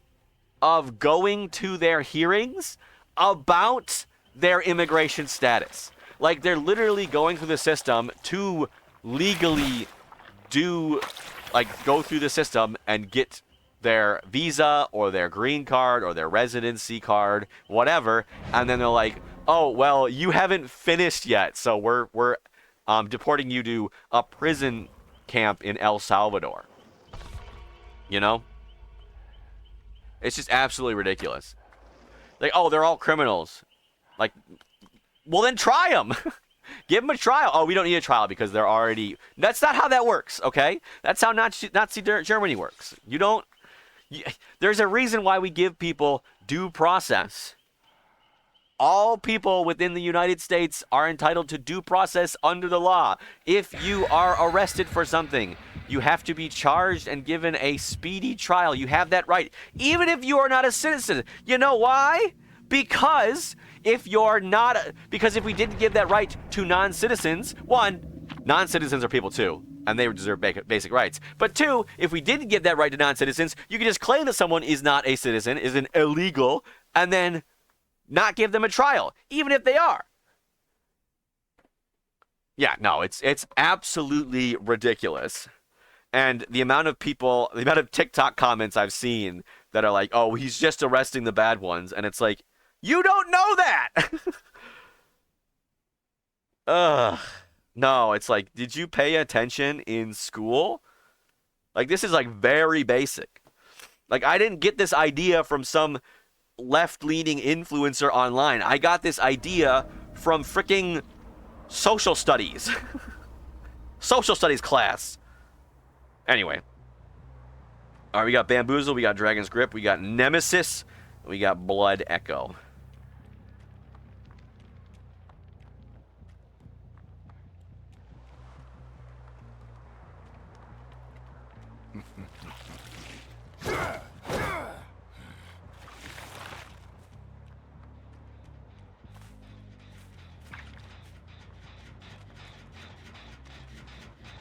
of going to their hearings about their immigration status. Like, they're literally going through the system to legally go through the system and get their visa or their green card or their residency card, whatever, and then they're like, oh, well, you haven't finished yet, so we're deporting you to a prison camp in El Salvador. You know? It's just absolutely ridiculous. Like, oh, they're all criminals. Like, well, then try them. Give them a trial. Oh, we don't need a trial because they're already... That's not how that works, okay? That's how Nazi Germany works. There's a reason why we give people due process. All people within the United States are entitled to due process under the law. If you are arrested for something, you have to be charged and given a speedy trial. You have that right, even if you are not a citizen. You know why? Because if we didn't give that right to non-citizens, one, non-citizens are people too, and they deserve basic rights. But two, if we didn't give that right to non-citizens, you can just claim that someone is not a citizen, is an illegal, and then not give them a trial, even if they are. Yeah, no, it's absolutely ridiculous. And the amount of TikTok comments I've seen that are like, oh, he's just arresting the bad ones, and it's like, you don't know that! Ugh. No, it's like, did you pay attention in school? Like, this is, like, very basic. Like, I didn't get this idea from some left-leaning influencer online. I got this idea from freaking social studies. Social studies class. Anyway. All right, we got Bamboozle, we got Dragon's Grip, we got Nemesis, and we got Blood Echo.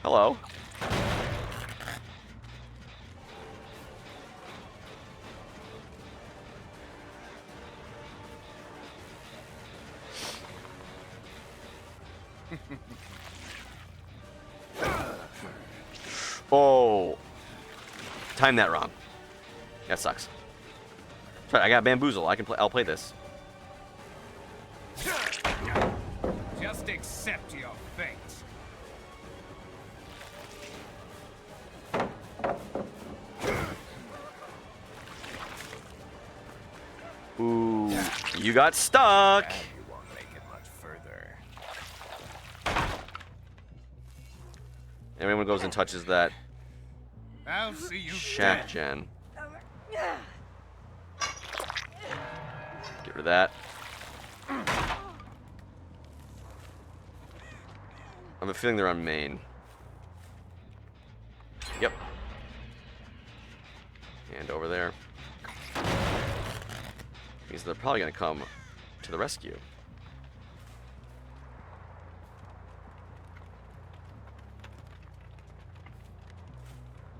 Hello. Oh. Timed that wrong. That sucks. Sorry, I got Bamboozle. I'll play this. Just accept your fate. Ooh, you got stuck. And you won't make it much further. Everyone goes and touches that I'll see you shack dead. gen. rid of that. I have a feeling they're on main. Yep. And over there. Means they're probably going to come to the rescue.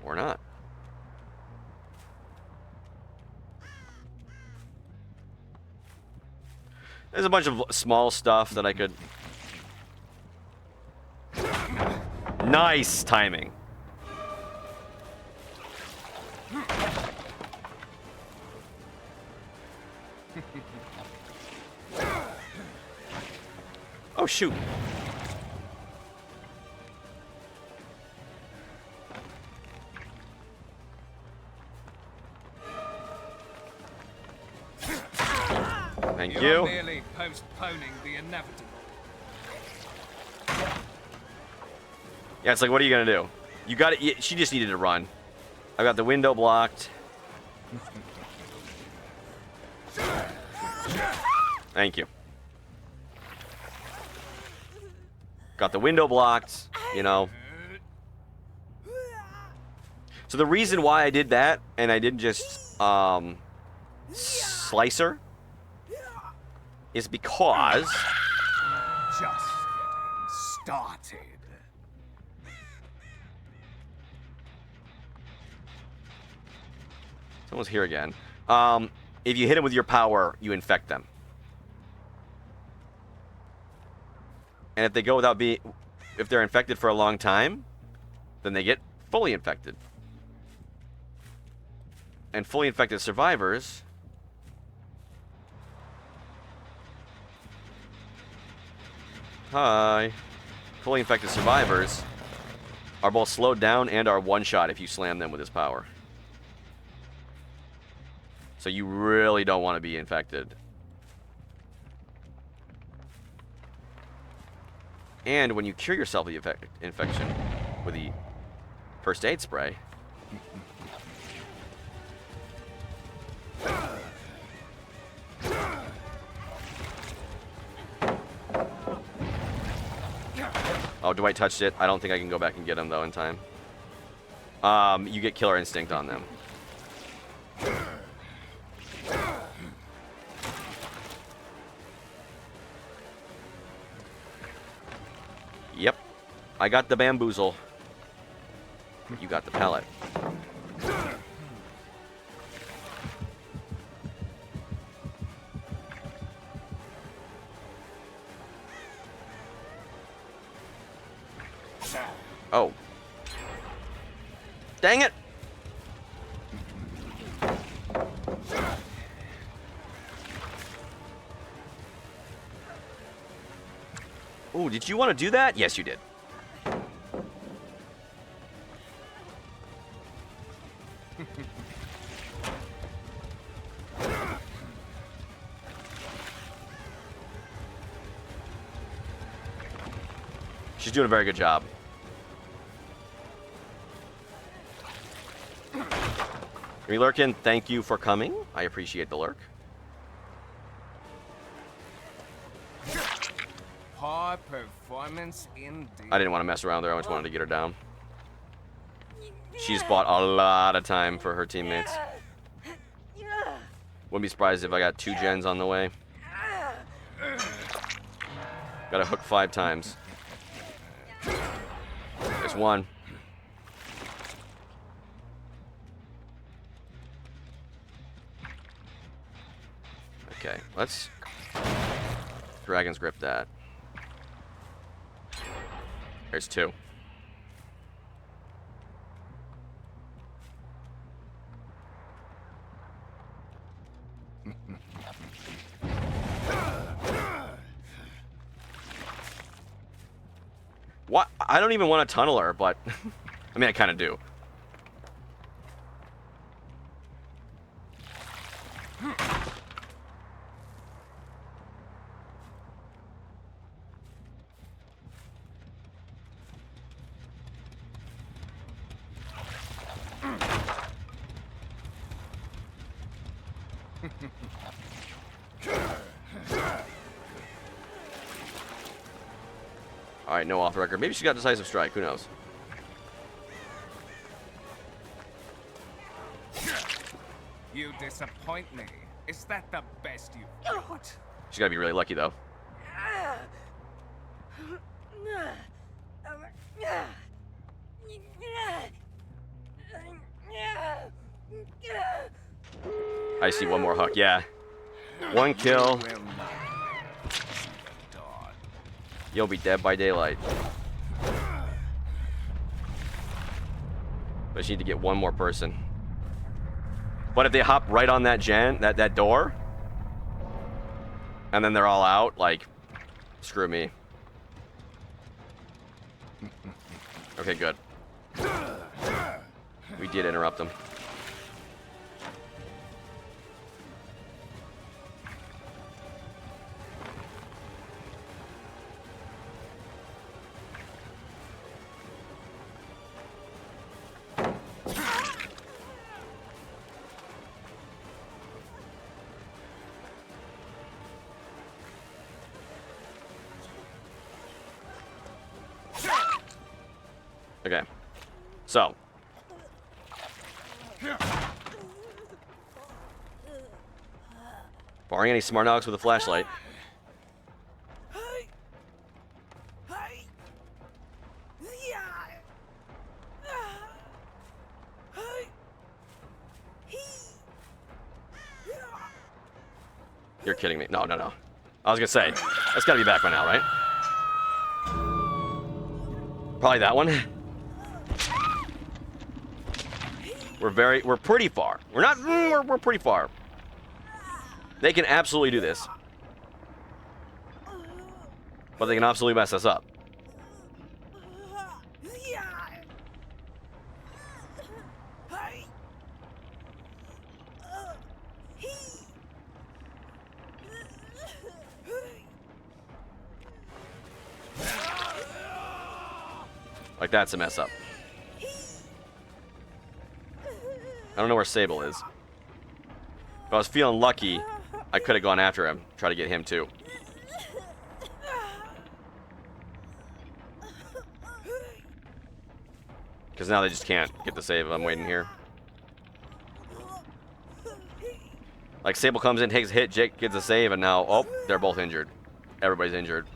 Or not. There's a bunch of small stuff that I could... Nice timing. Oh, shoot. Thank you. You're merely postponing the inevitable. Yeah, it's like, what are you gonna do? You got it. She just needed to run. I got the window blocked. Thank you. Got the window blocked, you know. So the reason why I did that, and I didn't just, slice her, is because... Just getting started. Someone's here again. If you hit them with your power, you infect them. And if they go without being... If they're infected for a long time, then they get fully infected. And fully infected survivors... Hi. Fully infected survivors are both slowed down and are one-shot if you slam them with his power. So you really don't want to be infected. And when you cure yourself of the infection with the first aid spray... Oh, Dwight touched it. I don't think I can go back and get him, though, in time. You get Killer Instinct on them. Yep. I got the bamboozle. You got the pellet. Oh. Dang it! Ooh, did you want to do that? Yes, you did. She's doing a very good job. Lurkin, thank you for coming. I appreciate the lurk. High performance indeed. I didn't want to mess around there. I just wanted to get her down. She's bought a lot of time for her teammates. Wouldn't be surprised if I got 2 gens on the way. Got to hook 5 times. There's 1. Okay, let's Dragon's Grip that. There's 2. What? I don't even want to tunnel her, but I mean, I kind of do. Alright, no off the record. Maybe she got decisive strike. Who knows? You disappoint me. Is that the best you've got? She's gotta be really lucky, though. I see one more hook. Yeah. One kill. Will not see the dawn. You'll be dead by daylight. But she need to get one more person. But if they hop right on that that door, and then they're all out, like, screw me. Okay, good. We did interrupt them. Okay. So. Barring any smart Alex with a flashlight. You're kidding me. No, no, no. I was gonna say, that's gotta be back by now, right? Probably that one. We're pretty far. We're not, we're pretty far. They can absolutely do this. But they can absolutely mess us up. Like, that's a mess up. I don't know where Sable is. If I was feeling lucky, I could have gone after him, try to get him too. Because now they just can't get the save. I'm waiting here. Like, Sable comes in, takes a hit, Jake gets a save, and now, oh, they're both injured. Everybody's injured.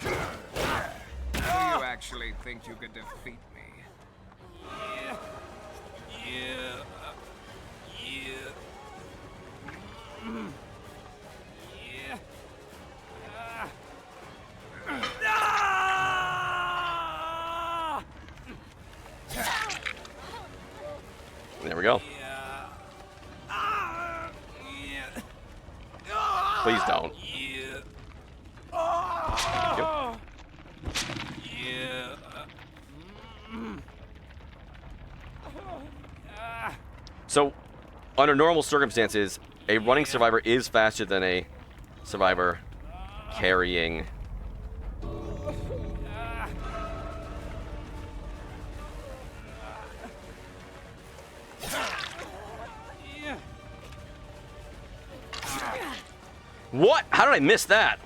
Do you actually think you could defeat me? There we go. Please don't. Yep. So, under normal circumstances, a running survivor is faster than a survivor carrying. What? How did I miss that?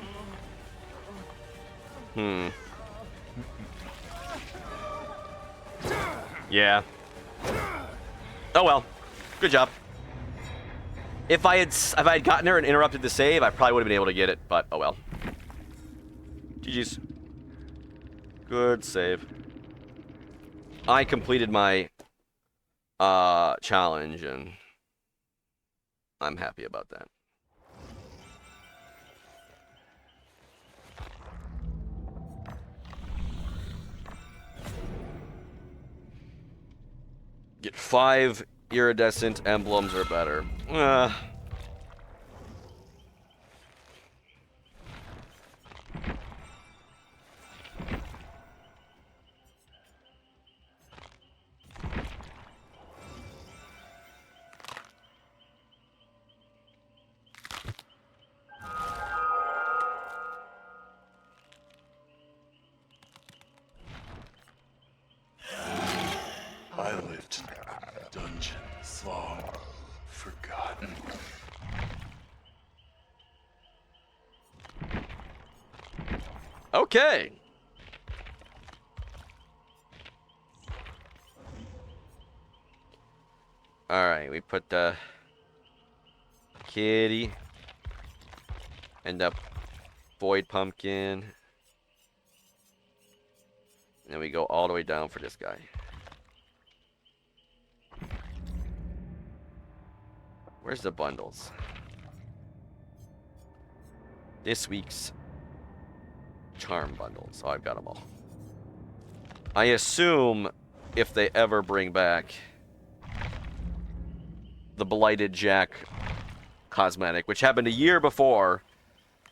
Yeah. Oh well. Good job. If I had gotten her and interrupted the save, I probably would have been able to get it, but oh well. GG's. Good save. I completed my challenge, and I'm happy about that. Get 5 iridescent emblems or better. Okay. Alright, we put the kitty and the void pumpkin. And we go all the way down for this guy. Where's the bundles? This week's charm bundles. Oh, I've got them all. I assume if they ever bring back the Blighted Jack cosmetic, which happened a year before,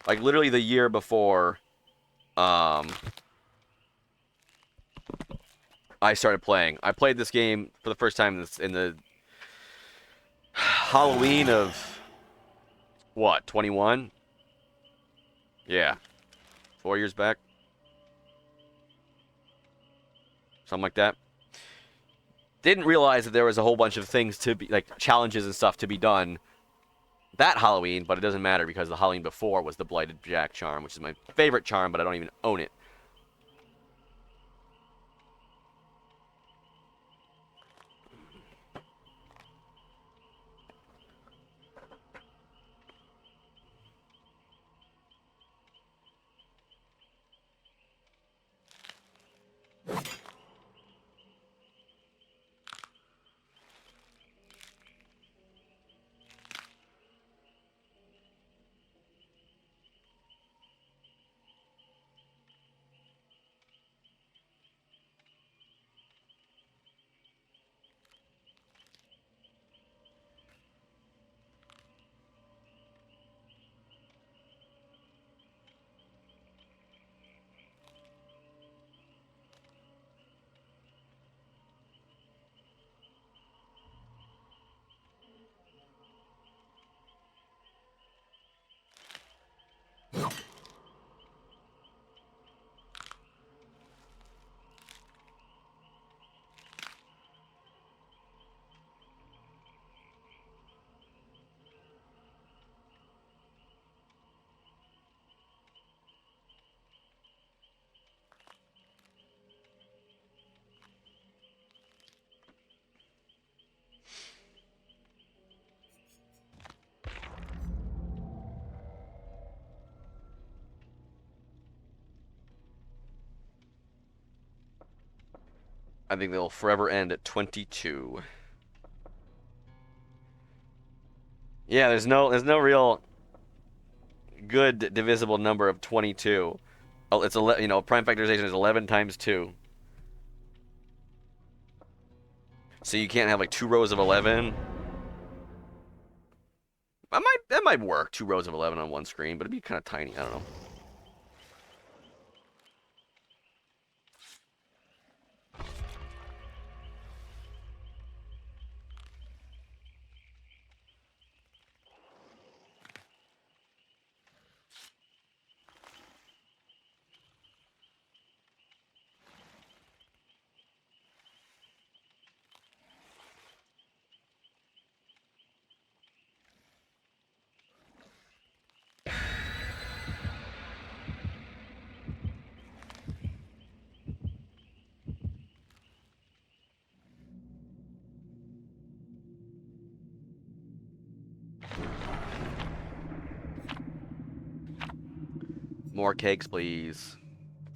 like literally the year before I started playing. I played this game for the first time in the Halloween of what, 21? Yeah. 4 years back. Something like that. Didn't realize that there was a whole bunch of things to be, like, challenges and stuff to be done that Halloween, but it doesn't matter because the Halloween before was the Blighted Jack charm, which is my favorite charm, but I don't even own it. I think they'll forever end at 22. Yeah, there's no real good divisible number of 22. Oh, it's prime factorization is 11 times 2. So you can't have like 2 rows of 11. That might work, 2 rows of 11 on one screen, but it'd be kind of tiny. I don't know. More cakes, please.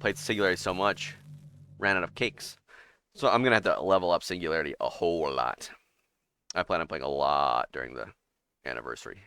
Played Singularity so much. Ran out of cakes. So I'm going to have to level up Singularity a whole lot. I plan on playing a lot during the anniversary.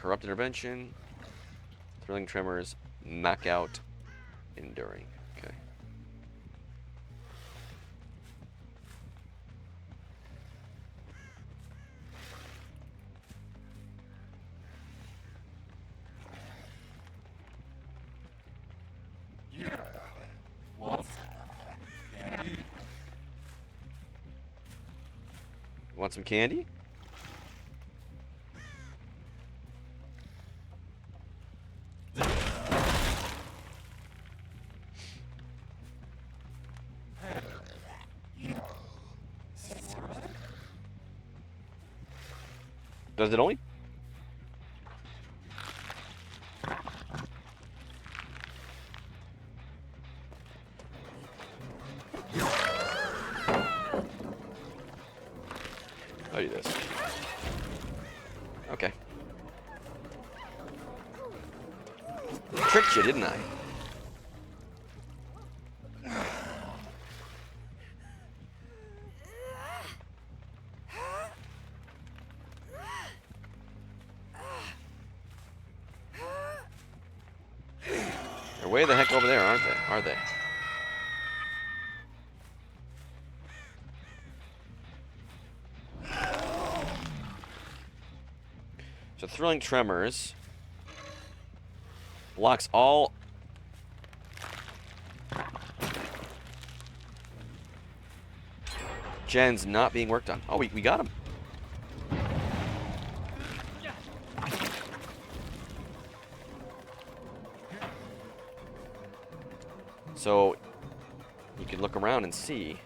Corrupt Intervention. Thrilling Tremors. Knockout. Enduring. Okay. Want some candy? Does it only? I'll do this. Okay. Tricked you, didn't I? They're way the heck over there, aren't they? Are they? So Thrilling Tremors blocks all gens not being worked on. Oh, we got him. So you can look around and see.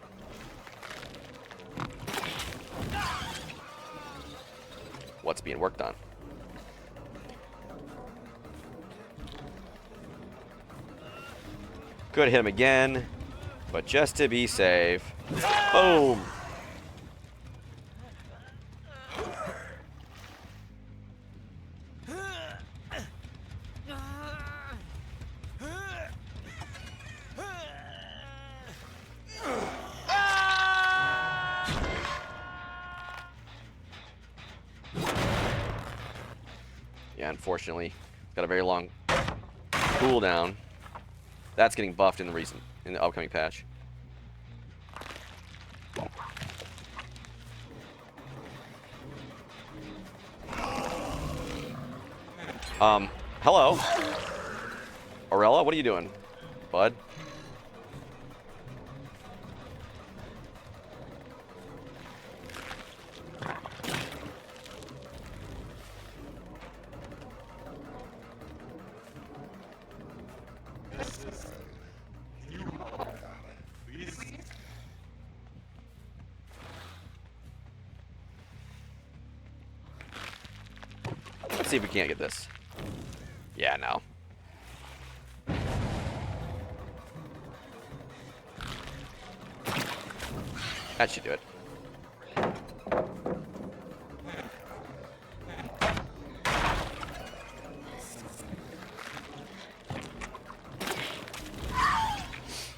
What's being worked on. Could hit him again, but just to be safe. Boom! Yeah, unfortunately, it's got a very long cooldown. That's getting buffed in the upcoming patch. Hello. Aurella, what are you doing, bud? Let's see if we can't get this. Yeah, no. That should do it.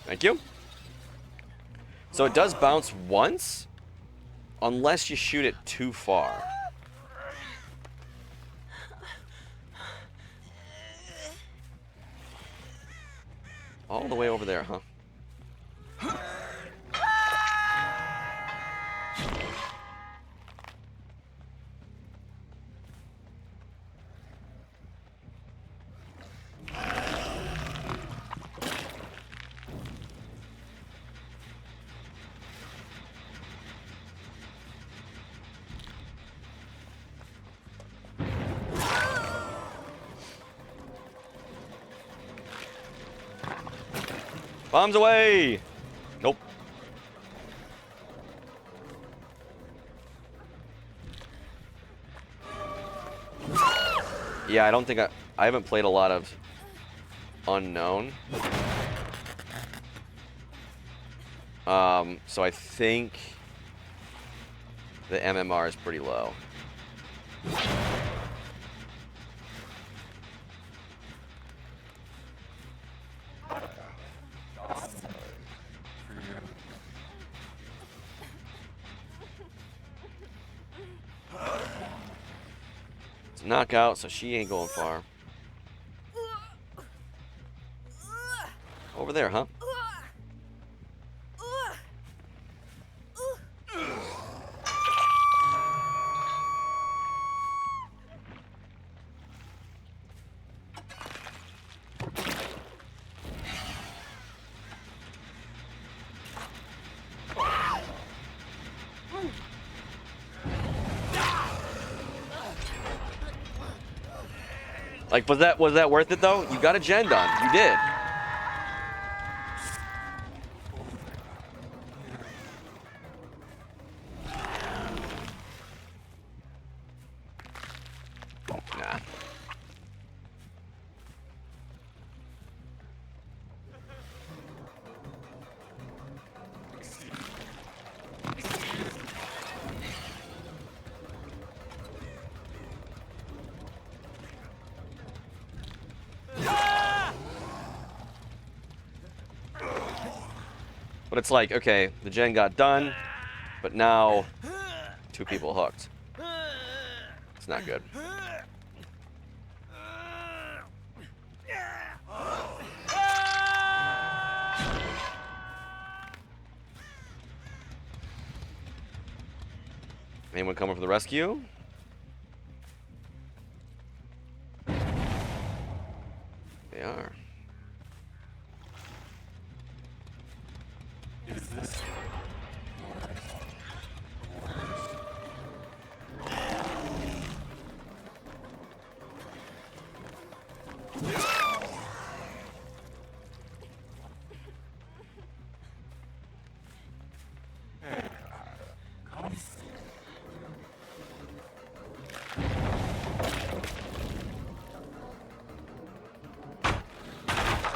Thank you. So it does bounce once, unless you shoot it too far. All the way over there, huh? Bombs away! Nope. Yeah, I don't think I haven't played a lot of Unknown. So I think the MMR is pretty low. knockout, so she ain't going far. Over there, huh? Like, was that worth it though? You got a gen done. You did. Nah. But it's like, okay, the gen got done, but now 2 people hooked. It's not good. Anyone coming for the rescue? They are.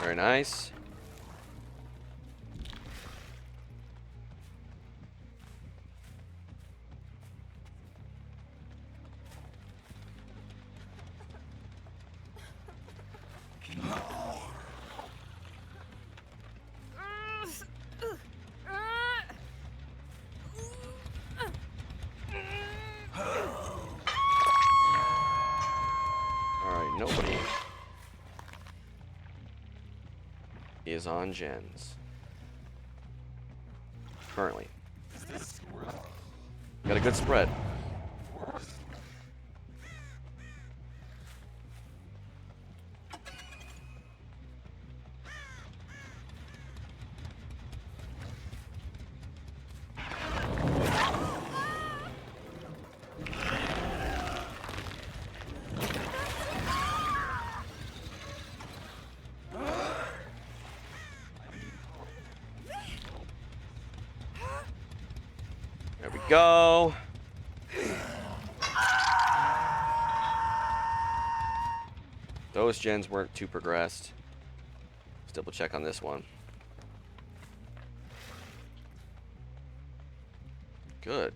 Very nice. Alright, nobody is on gens. Currently. Got a good spread. There we go. Those gens weren't too progressed. Let's double check on this one. Good.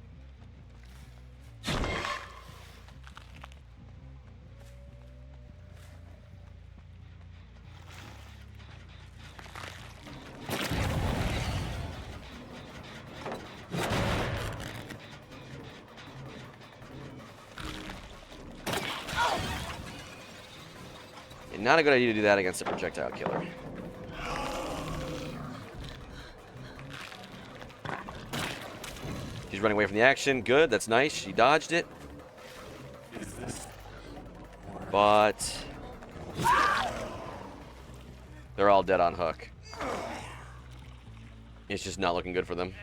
Not a good idea to do that against a projectile killer. She's running away from the action. Good, that's nice. She dodged it. But they're all dead on hook. It's just not looking good for them.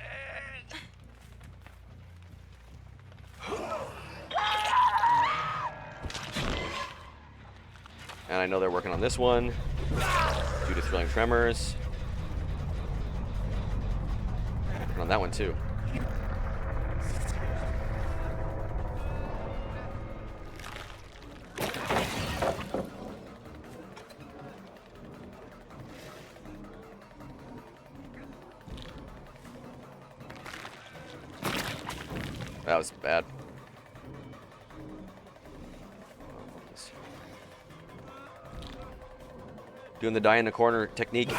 And I know they're working on this one due to thrilling tremors. Working on that one too. That was bad. Doing the die in the corner technique. If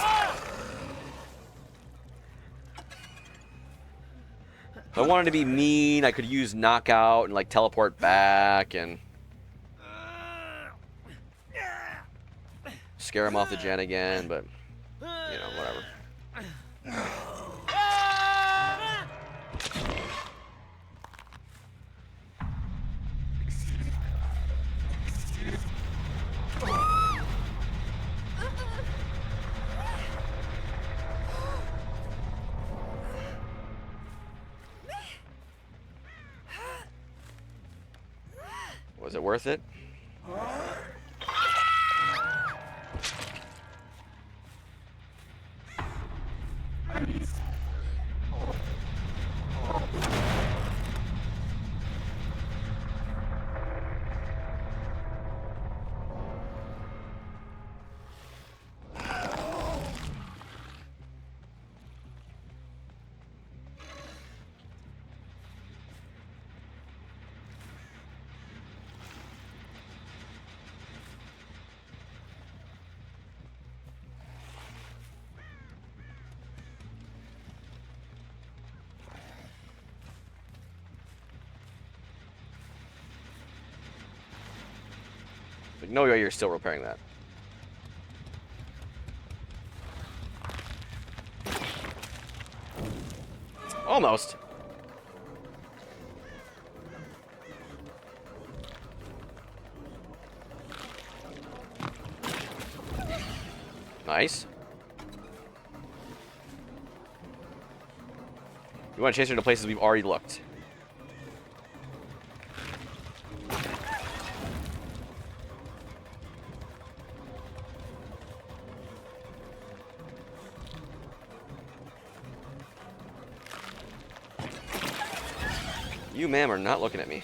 I wanted to be mean, I could use knockout and like teleport back and scare him off the gen again, but you know, whatever. Was it worth it? Like, no way you're still repairing that. Almost. Nice. We want to chase her to places we've already looked. You, ma'am, are not looking at me.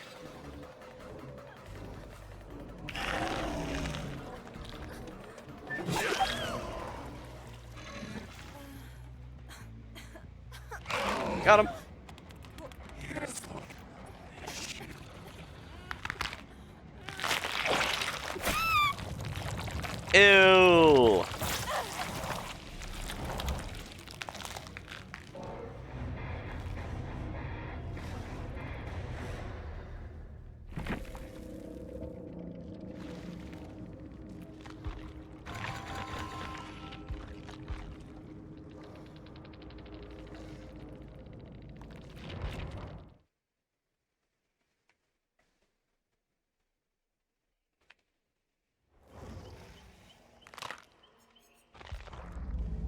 Got him. Ew.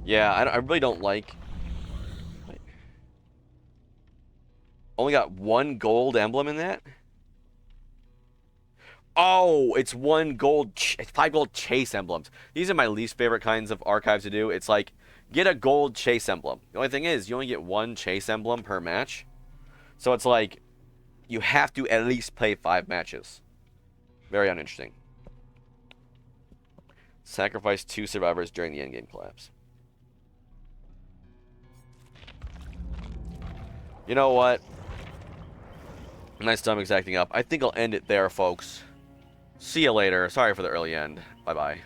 Yeah, I really don't like... Wait. Only got one gold emblem in that? Oh, it's one gold... It's 5 gold chase emblems. These are my least favorite kinds of archives to do. It's like, get a gold chase emblem. The only thing is, you only get one chase emblem per match. So it's like, you have to at least play 5 matches. Very uninteresting. Sacrifice 2 survivors during the endgame collapse. You know what? My stomach's acting up. I think I'll end it there, folks. See you later. Sorry for the early end. Bye-bye.